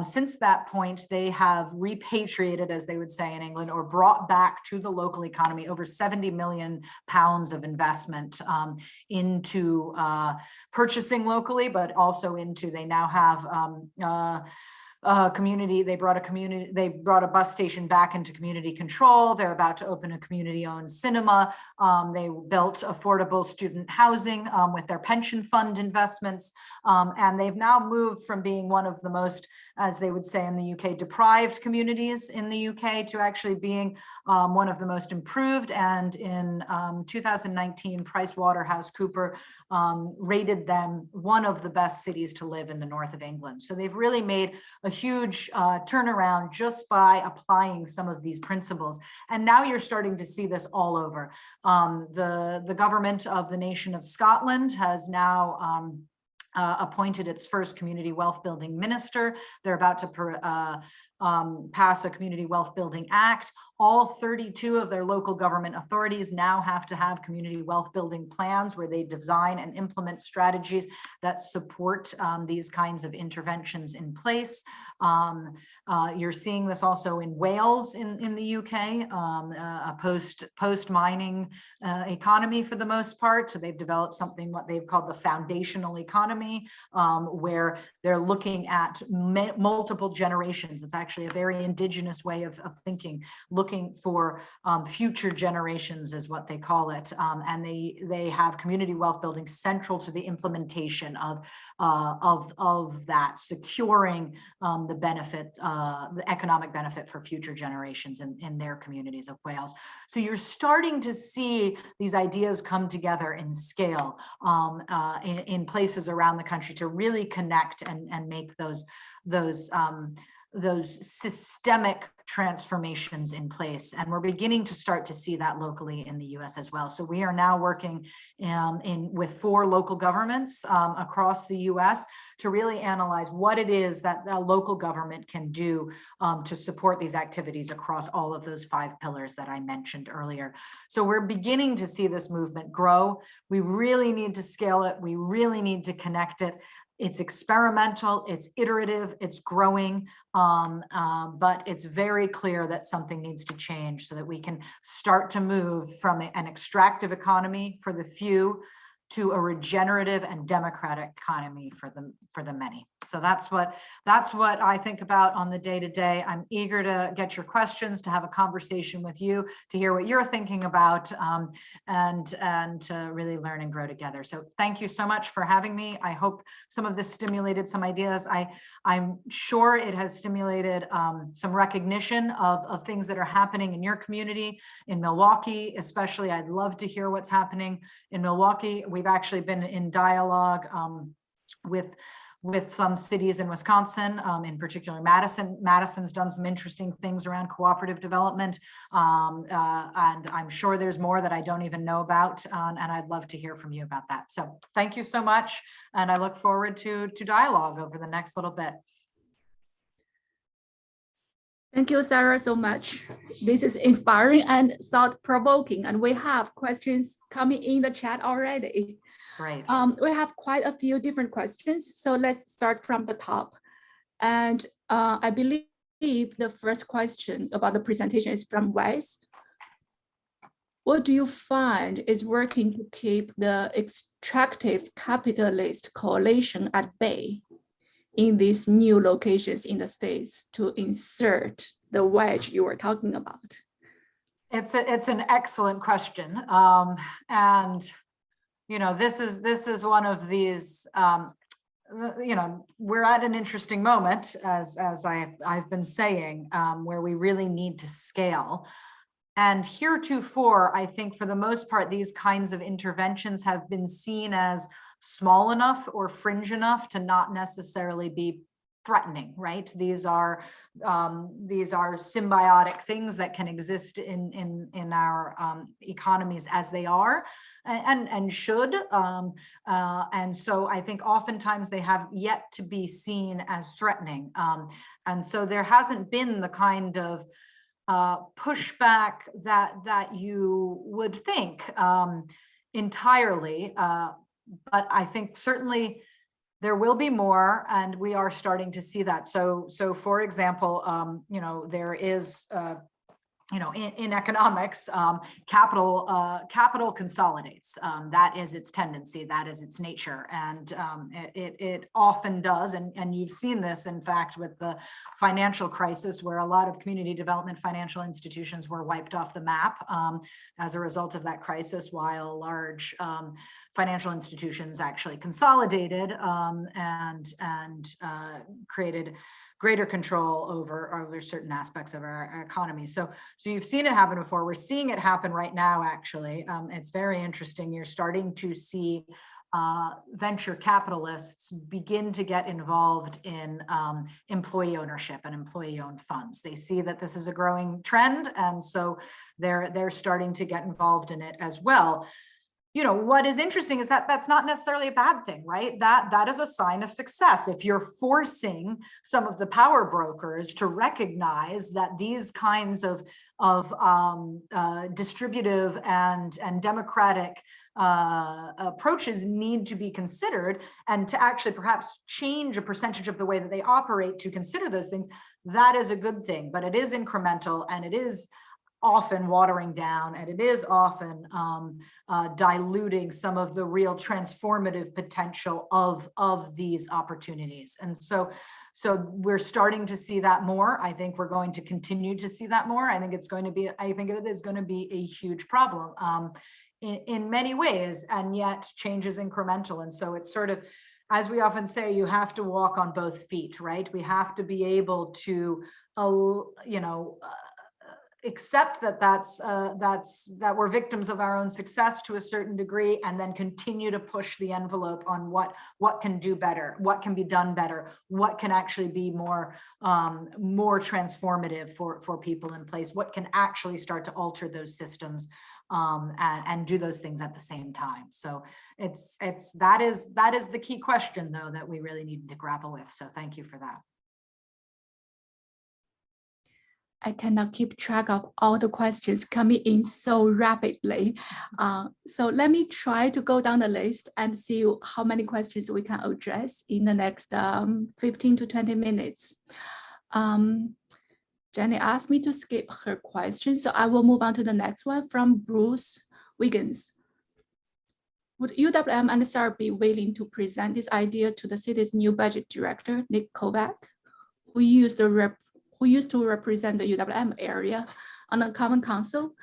since that point, they have repatriated, as they would say in England, or brought back to the local economy over 70 million pounds of investment into purchasing locally, but also into, they now have community. They brought a bus station back into community control. They're about to open a community-owned cinema. They built affordable student housing with their pension fund investments. And they've now moved from being one of the most, as they would say in the UK, deprived communities in the UK to actually being one of the most improved. And in 2019, PricewaterhouseCoopers rated them one of the best cities to live in the north of England. So they've really made a huge turnaround just by applying some of these principles. And now you're starting to see this all over. The government of the nation of Scotland has now appointed its first community wealth building minister. They're about to pass a Community Wealth Building Act. All 32 of their local government authorities now have to have community wealth building plans where they design and implement strategies that support these kinds of interventions in place. You're seeing this also in Wales in the UK, a post-mining economy for the most part. So they've developed something what they've called the foundational economy, where they're looking at multiple generations. It's actually a very indigenous way of thinking, looking for future generations is what they call it. And they have community wealth building central to the implementation of that, securing the benefit, the economic benefit for future generations in their communities of Wales. So you're starting to see these ideas come together in scale in places around the country to really connect and make those systemic transformations in place. And we're beginning to start to see that locally in the US as well. So we are now working with 4 local governments across the US to really analyze what it is that the local government can do to support these activities across all of those 5 pillars that I mentioned earlier. So we're beginning to see this movement grow. We really need to scale it. We really need to connect it. It's experimental, it's iterative, it's growing, but it's very clear that something needs to change so that we can start to move from an extractive economy for the few to a regenerative and democratic economy for the many. So that's what I think about on the day-to-day. I'm eager to get your questions, to have a conversation with you, to hear what you're thinking about, and to really learn and grow together. So thank you so much for having me. I hope some of this stimulated some ideas. I'm sure it has stimulated some recognition of things that are happening in your community in Milwaukee, especially. I'd love to hear what's happening in Milwaukee. We've actually been in dialogue with some cities in Wisconsin, in particular Madison. Madison's done some interesting things around cooperative development, and I'm sure there's more that I don't even know about, and I'd love to hear from you about that. So thank you so much, and I look forward to dialogue over the next little bit. Thank you, Sarah, so much. This is inspiring and thought-provoking, and we have questions coming in the chat already. Great. We have quite a few different questions, so let's start from the top. And I believe the first question about the presentation is from Wes. What do you find is working to keep the extractive capitalist coalition at bay in these new locations in the States to insert the wedge you were talking about? It's an excellent question. And this is one of these, we're at an interesting moment, as I've been saying, where we really need to scale. And heretofore, I think for the most part, these kinds of interventions have been seen as small enough or fringe enough to not necessarily be threatening, right? These are symbiotic things that can exist in our economies as they are, and should. And so I think oftentimes they have yet to be seen as threatening. And so there hasn't been the kind of pushback that you would think entirely. But I think certainly there will be more, and we are starting to see that. So for example, there is, in economics, capital consolidates. That is its tendency, that is its nature. And it often does, and you've seen this, in fact, with the financial crisis, where a lot of community development financial institutions were wiped off the map as a result of that crisis, while large financial institutions actually consolidated and created greater control over certain aspects of our economy. So you've seen it happen before. We're seeing it happen right now, actually. It's very interesting. You're starting to see venture capitalists begin to get involved in employee ownership and employee-owned funds. They see that this is a growing trend, and so they're starting to get involved in it as well. what is interesting is that that's not necessarily a bad thing, right? That is a sign of success. If you're forcing some of the power brokers to recognize that these kinds of distributive and democratic approaches need to be considered, and to actually perhaps change a percentage of the way that they operate to consider those things, that is a good thing. But it is incremental, and it is often watering down, and it is often diluting some of the real transformative potential of these opportunities. And so we're starting to see that more. I think we're going to continue to see that more. I think it is going to be a huge problem in many ways, and yet change is incremental. And so it's sort of, as we often say, you have to walk on both feet, right? We have to be able to, accept that we're victims of our own success to a certain degree, and then continue to push the envelope on what can do better, what can be done better, what can actually be more transformative for people in place, what can actually start to alter those systems, and do those things at the same time. So that is the key question, though, that we really need to grapple with. So thank you for that. I cannot keep track of all the questions coming in so rapidly. So let me try to go down the list and see how many questions we can address in the next 15 to 20 minutes. Jenny asked me to skip her question, so I will move on to the next one from Bruce Wiggins. Would UWM and SAR be willing to present this idea to the city's new budget director, Nick Kovac, who used to represent the UWM area on the Common Council?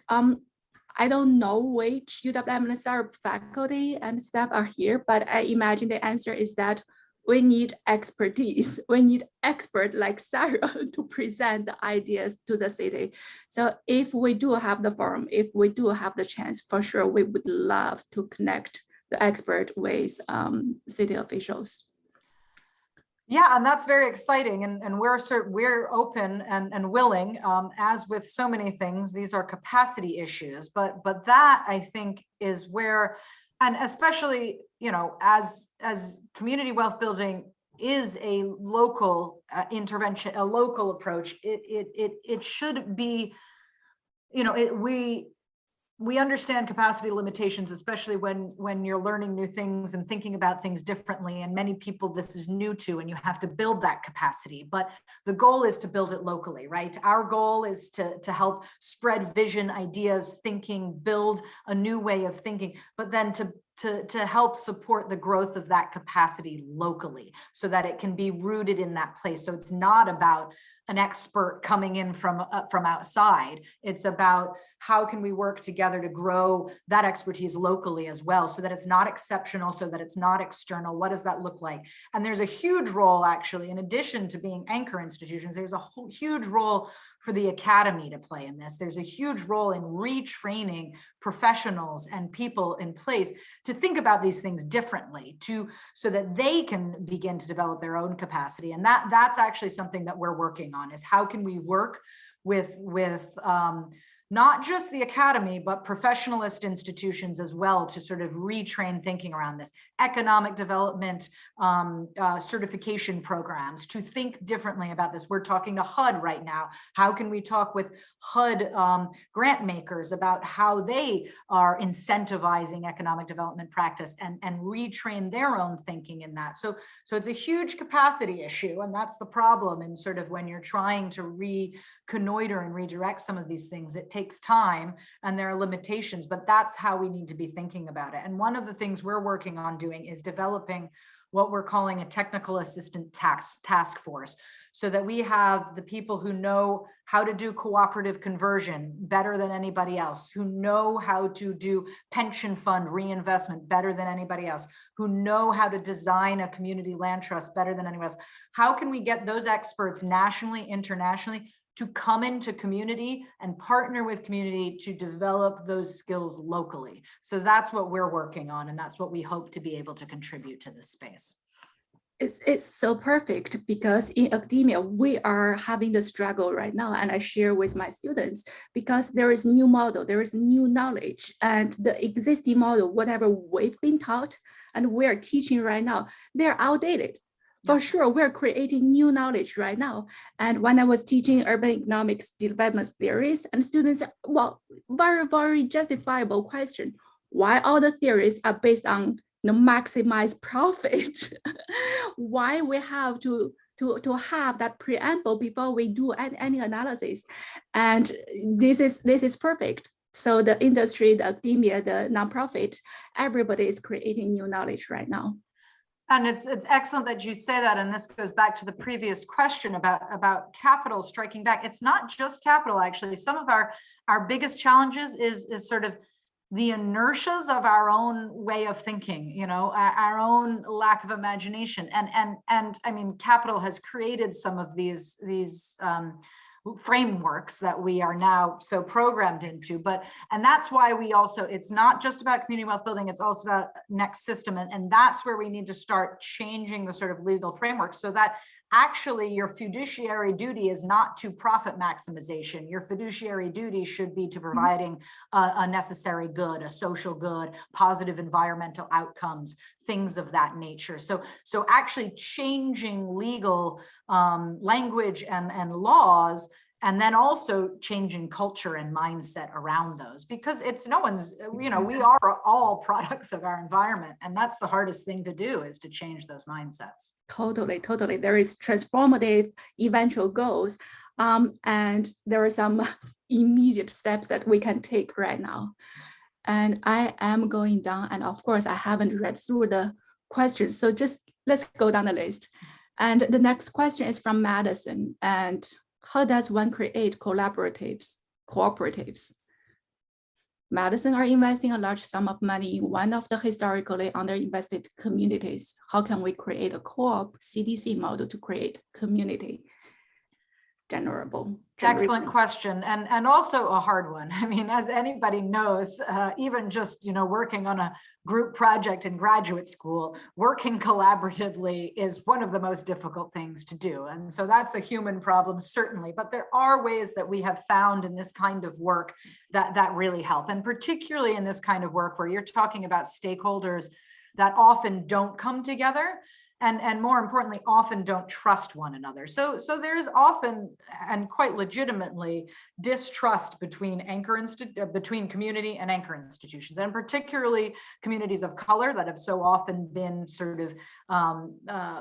I don't know which UWM and SAR faculty and staff are here, but I imagine the answer is that we need expertise. We need experts like Sarah to present the ideas to the city. So if we do have the forum, if we do have the chance, for sure, we would love to connect the expert with city officials. Yeah, and that's very exciting, and we're open and willing. As with so many things, these are capacity issues, but that, I think, is where, and especially, as community wealth building is a local intervention, a local approach, it should be, we understand capacity limitations, especially when you're learning new things and thinking about things differently. And many people this is new to, and you have to build that capacity. But the goal is to build it locally, right? Our goal is to help spread vision, ideas, thinking, build a new way of thinking, but then to help support the growth of that capacity locally so that it can be rooted in that place. So it's not about an expert coming in from outside. It's about how can we work together to grow that expertise locally as well, so that it's not exceptional, so that it's not external. What does that look like? And there's a huge role, actually, in addition to being anchor institutions, there's a huge role for the academy to play in this. There's a huge role in retraining professionals and people in place to think about these things differently, so that they can begin to develop their own capacity. And that's actually something that we're working on, is how can we work with not just the academy, but professionalist institutions as well, to sort of retrain thinking around this. Economic development certification programs, to think differently about this. We're talking to HUD right now. How can we talk with HUD grant makers about how they are incentivizing economic development practice and retrain their own thinking in that? So it's a huge capacity issue, and that's the problem. And sort of when you're trying to reconnoiter and redirect some of these things, it takes time and there are limitations, but that's how we need to be thinking about it. And one of the things we're working on doing is developing what we're calling a technical assistant task force, so that we have the people who know how to do cooperative conversion better than anybody else, who know how to do pension fund reinvestment better than anybody else, who know how to design a community land trust better than anyone else. How can we get those experts nationally, internationally, to come into community and partner with community to develop those skills locally? So that's what we're working on, and that's what we hope to be able to contribute to this space. It's so perfect because in academia, we are having the struggle right now. And I share with my students because there is new model, there is new knowledge, and the existing model, whatever we've been taught and we're teaching right now, they're outdated. For sure, we're creating new knowledge right now. And when I was teaching urban economics development theories, and students, well, very, very justifiable question, why all the theories are based on maximize profit? Why we have to have that preamble before we do any analysis? And this is perfect. So the industry, the academia, the nonprofit, everybody is creating new knowledge right now. And it's excellent that you say that. And this goes back to the previous question about capital striking back. It's not just capital, actually. Some of our biggest challenges is sort of the inertias of our own way of thinking, you know, our own lack of imagination. And I mean, capital has created some of these frameworks that we are now so programmed into, and that's why we also, it's not just about community wealth building, it's also about next system. And that's where we need to start changing the sort of legal framework so that actually your fiduciary duty is not to profit maximization. Your fiduciary duty should be to providing a necessary good, a social good, positive environmental outcomes, things of that nature. So actually changing legal language and laws, and then also changing culture and mindset around those, because it's no one's, you know, we are all products of our environment. And that's the hardest thing to do, is to change those mindsets. Totally. There is transformative eventual goals. And there are some immediate steps that we can take right now. And I am going down, and of course, I haven't read through the questions. So just let's go down the list. And the next question is from Madison. And how does one create cooperatives? Madison are investing a large sum of money in one of the historically underinvested communities. How can we create a co-op CDC model to create community generable? Excellent question, and also a hard one. I mean, as anybody knows, even just, you know, working on a group project in graduate school, working collaboratively is one of the most difficult things to do. And so that's a human problem, certainly. But there are ways that we have found in this kind of work that really help. And particularly in this kind of work where you're talking about stakeholders that often don't come together, and more importantly, often don't trust one another. So there's often, and quite legitimately, distrust between between community and anchor institutions, and particularly communities of color that have so often been sort of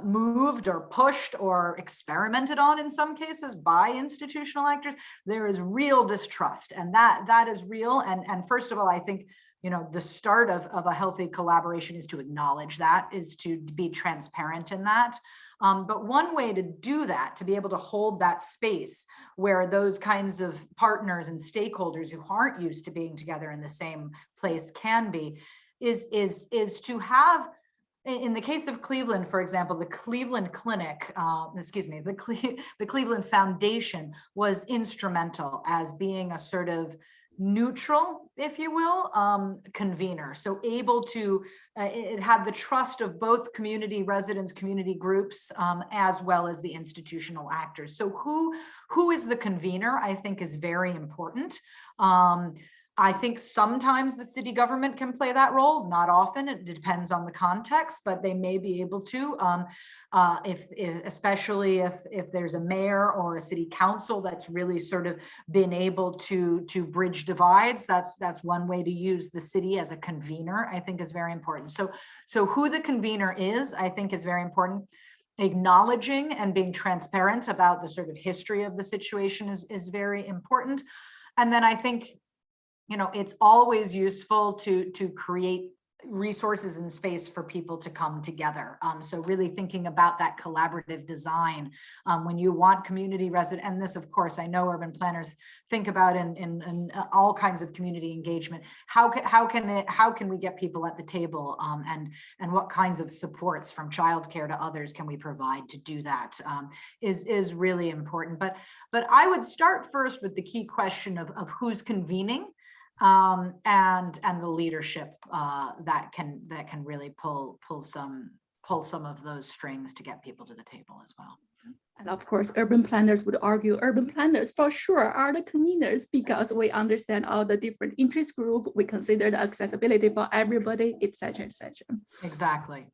moved or pushed or experimented on in some cases by institutional actors. There is real distrust, and that is real. And first of all, I think, you know, the start of a healthy collaboration is to acknowledge that, is to be transparent in that. But one way to do that, to be able to hold that space where those kinds of partners and stakeholders who aren't used to being together in the same place can be, is to have, in the case of Cleveland, for example, the Cleveland Clinic, the Cleveland Foundation was instrumental as being a sort of neutral, if you will, convener. So able to, it had the trust of both community residents, community groups, as well as the institutional actors. So who is the convener, I think, is very important. I think sometimes the city government can play that role, not often. It depends on the context, but they may be able to, especially if there's a mayor or a city council that's really sort of been able to bridge divides. That's one way to use the city as a convener, I think, is very important. So who the convener is, I think, is very important. Acknowledging and being transparent about the sort of history of the situation is very important. And then I think, you know, it's always useful to create resources and space for people to come together. So really thinking about that collaborative design when you want community resident, and this, of course, I know urban planners think about in all kinds of community engagement. How can we get people at the table, and what kinds of supports, from childcare to others, can we provide to do that, is really important. But I would start first with the key question of who's convening. And the leadership that can really pull some pull some of those strings to get people to the table as well. And of course, urban planners would argue urban planners for sure are the conveners because we understand all the different interest group, we consider the accessibility for everybody, etc., etc. Exactly.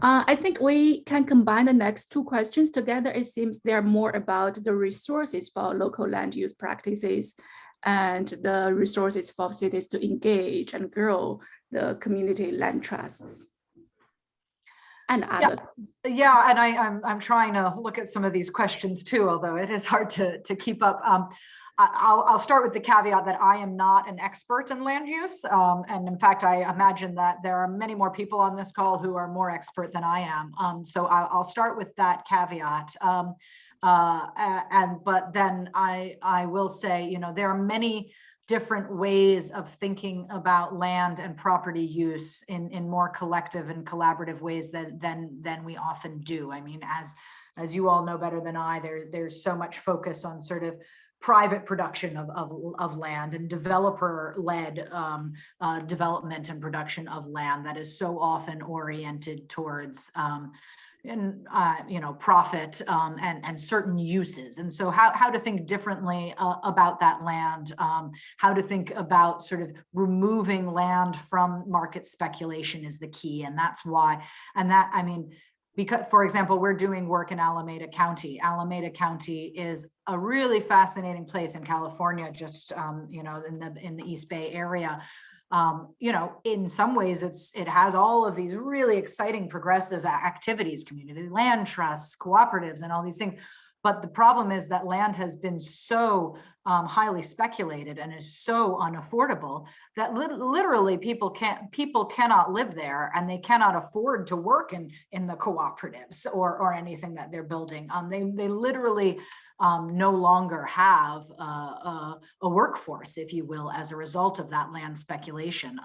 I think we can combine the next two questions together. It seems they're more about the resources for local land use practices and the resources for cities to engage and grow the community land trusts. And other. Yeah, and I'm trying to look at some of these questions too, although it is hard to keep up. I'll start with the caveat that I am not an expert in land use. And in fact, I imagine that there are many more people on this call who are more expert than I am. So I'll start with that caveat. But then I will say, you know, there are many different ways of thinking about land and property use in more collective and collaborative ways than we often do. I mean, as you all know better than I, there's so much focus on sort of private production of land and developer-led development and production of land that is so often oriented towards profit and certain uses. And so how to think differently about that land, how to think about sort of removing land from market speculation is the key. And that's why, I mean, because, for example, we're doing work in Alameda County. Alameda County is a really fascinating place in California, just in the East Bay area. In some ways, it has all of these really exciting progressive activities, community land trusts, cooperatives, and all these things. But the problem is that land has been so highly speculated and is so unaffordable that literally people cannot live there, and they cannot afford to work in the cooperatives or anything that they're building. They literally no longer have a workforce, if you will, as a result of that land speculation.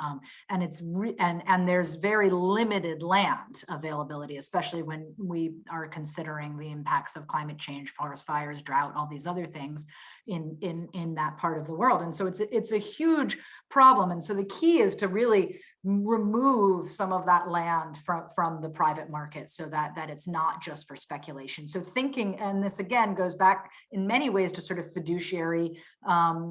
And there's very limited land availability, especially when we are considering the impacts of climate change, forest fires, drought, all these other things in that part of the world. And so it's a huge problem. And so the key is to really remove some of that land from the private market so that it's not just for speculation. So thinking, and this again goes back in many ways to sort of fiduciary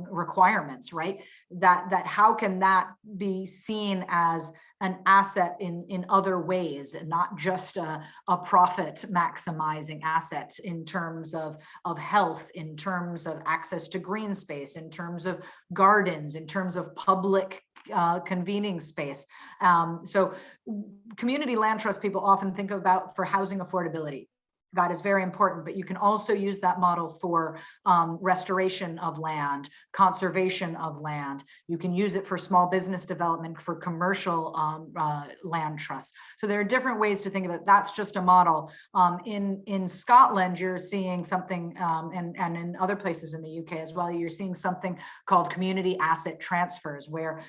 requirements, right? That how can that be seen as an asset in other ways, and not just a profit maximizing asset in terms of health, in terms of access to green space, in terms of gardens, in terms of public convening space. So community land trust people often think about for housing affordability. That is very important, but you can also use that model for restoration of land, conservation of land. You can use it for small business development, for commercial land trusts. So there are different ways to think of it. That's just a model. In Scotland, you're seeing something, and in other places in the UK as well, you're seeing something called community asset transfers, where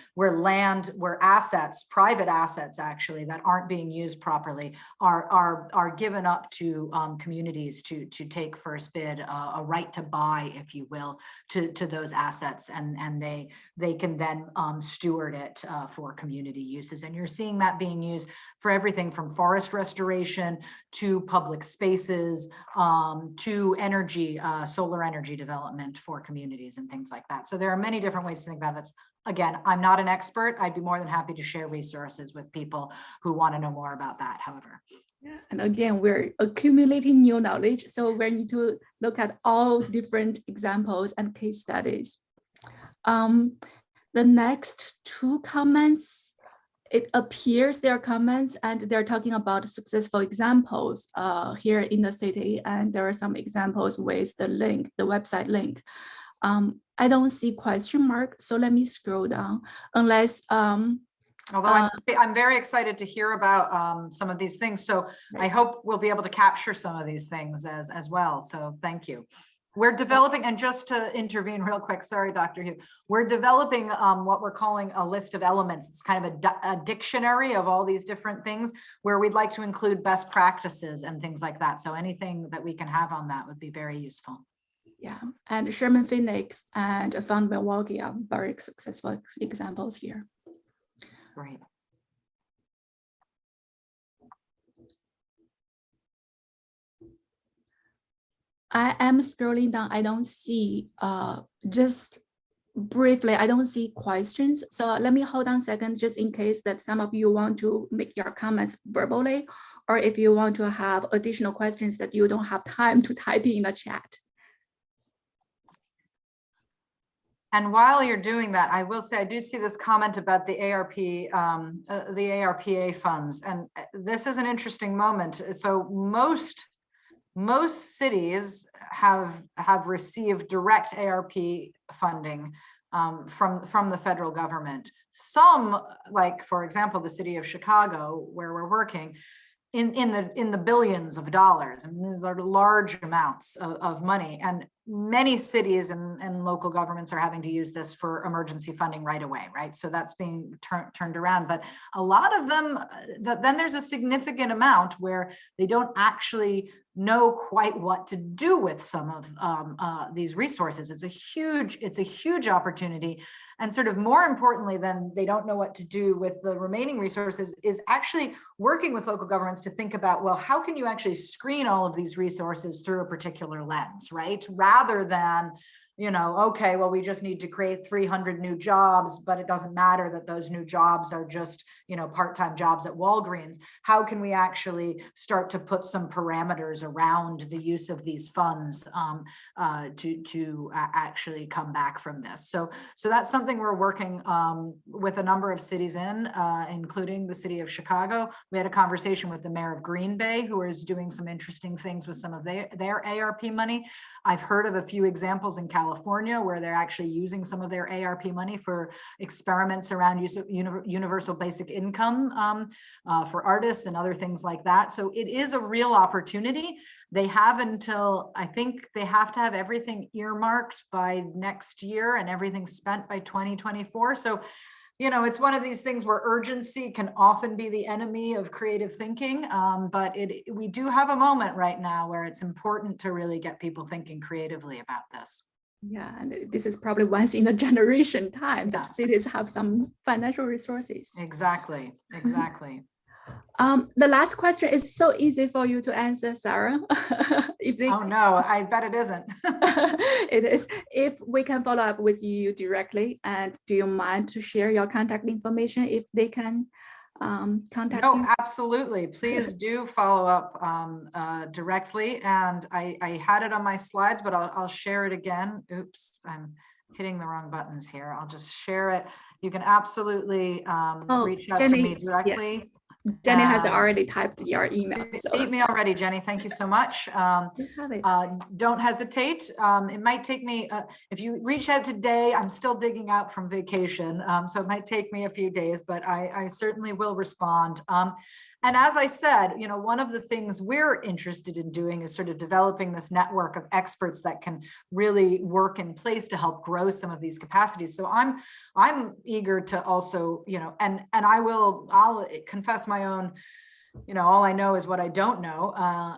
assets, private assets actually, that aren't being used properly are given up to communities to take first bid, a right to buy, if you will, to those assets, and they can then steward it for community uses. And you're seeing that being used for everything from forest restoration to public spaces, to energy, solar energy development for communities and things like that. So there are many different ways to think about this. Again, I'm not an expert. I'd be more than happy to share resources with people who want to know more about that, however. Yeah. And again, we're accumulating new knowledge, so we need to look at all different examples and case studies. The next two comments, it appears they are comments and they're talking about successful examples here in the city, and there are some examples with the link, the website link. I don't see question mark, so let me scroll down, unless although I'm very excited to hear about some of these things. So right. I hope we'll be able to capture some of these things as well. So thank you. We're developing, and just to intervene real quick, sorry, Dr. Hugh, we're developing what we're calling a list of elements. It's kind of a dictionary of all these different things where we'd like to include best practices and things like that. So anything that we can have on that would be very useful. Yeah, and Sherman Phoenix and UW-Milwaukee are very successful examples here. Right. I am scrolling down. I don't see, just briefly, I don't see questions. So let me hold on a second, just in case that some of you want to make your comments verbally, or if you want to have additional questions that you don't have time to type in the chat. And while you're doing that, I will say I do see this comment about the the ARPA funds, and this is an interesting moment. So most cities have received direct ARP funding from the federal government. Some, like for example, the city of Chicago, where we're working, in the billions of dollars. I mean, these are large amounts of money, and many cities and local governments are having to use this for emergency funding right away, right? So that's being turned around. But a lot of them, then there's a significant amount where they don't actually know quite what to do with some of these resources. It's a huge opportunity. And sort of more importantly than they don't know what to do with the remaining resources is actually working with local governments to think about, well, how can you actually screen all of these resources through a particular lens, right? Rather than, okay, well, we just need to create 300 new jobs, but it doesn't matter that those new jobs are just, part-time jobs at Walgreens. How can we actually start to put some parameters around the use of these funds to actually come back from this? So that's something we're working with a number of cities including the city of Chicago. We had a conversation with the mayor of Green Bay, who is doing some interesting things with some of their ARP money. I've heard of a few examples in California where they're actually using some of their ARP money for experiments around use of universal basic income for artists and other things like that. So it is a real opportunity. They have until, I think they have to have everything earmarked by next year and everything spent by 2024. So it's one of these things where urgency can often be the enemy of creative thinking, but we do have a moment right now where it's important to really get people thinking creatively about this. Yeah, and this is probably once in a generation time that cities have some financial resources. Exactly. The last question is so easy for you to answer, Sarah. Oh no, I bet it isn't. It is. If we can follow up with you directly, and do you mind to share your contact information if they can contact you? No, absolutely. Please do follow up directly. And I had it on my slides, but I'll share it again. Oops, I'm hitting the wrong buttons here. I'll just share it. You can absolutely reach out to me directly. Yeah. Jenny has already typed your email. So. Beat me already, Jenny. Thank you so much. Don't hesitate. It might take me, if you reach out today, I'm still digging out from vacation. So it might take me a few days, but I certainly will respond. And as I said, one of the things we're interested in doing is sort of developing this network of experts that can really work in place to help grow some of these capacities. So I'm eager to also, and I'll confess my own, all I know is what I don't know.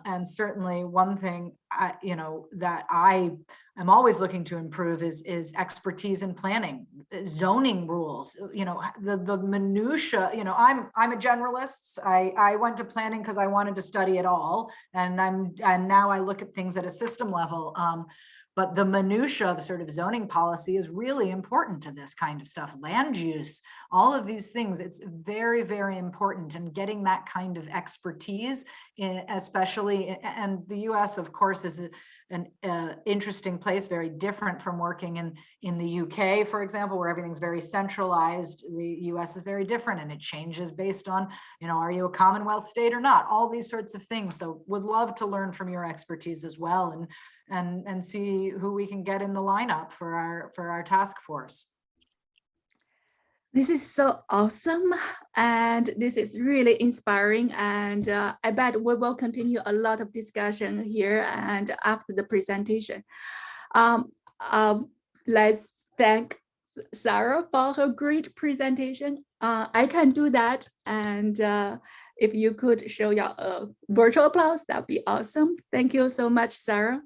And certainly one thing, that I am always looking to improve is expertise in planning, zoning rules, the minutia, I'm a generalist. I went to planning because I wanted to study it all. And now I look at things at a system level. But the minutia of sort of zoning policy is really important to this kind of stuff. Land use, all of these things, it's very, very important. And getting that kind of expertise, especially, and the US, of course, is an interesting place, very different from working in the UK, for example, where everything's very centralized. The US is very different, and it changes based on, are you a Commonwealth state or not? All these sorts of things. So would love to learn from your expertise as well, and see who we can get in the lineup for our task force. This is so awesome, and this is really inspiring, and I bet we will continue a lot of discussion here and after the presentation. Let's thank Sarah for her great presentation. I can do that, and if you could show your virtual applause, that'd be awesome. Thank you so much, Sarah.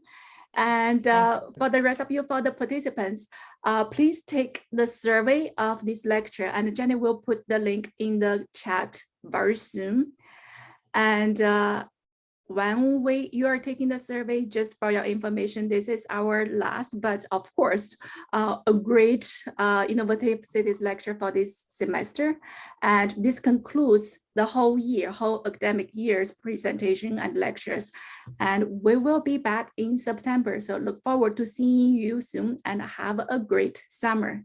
And for the rest of you, for the participants, please take the survey of this lecture, and Jenny will put the link in the chat very soon. And when you are taking the survey, just for your information, this is our last, but of course, a great innovative cities lecture for this semester. And this concludes the whole academic year's presentation and lectures. And we will be back in September. So look forward to seeing you soon and have a great summer.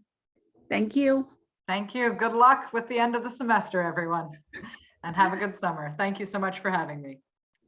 Thank you. Thank you. Good luck with the end of the semester, everyone. And have a good summer. Thank you so much for having me.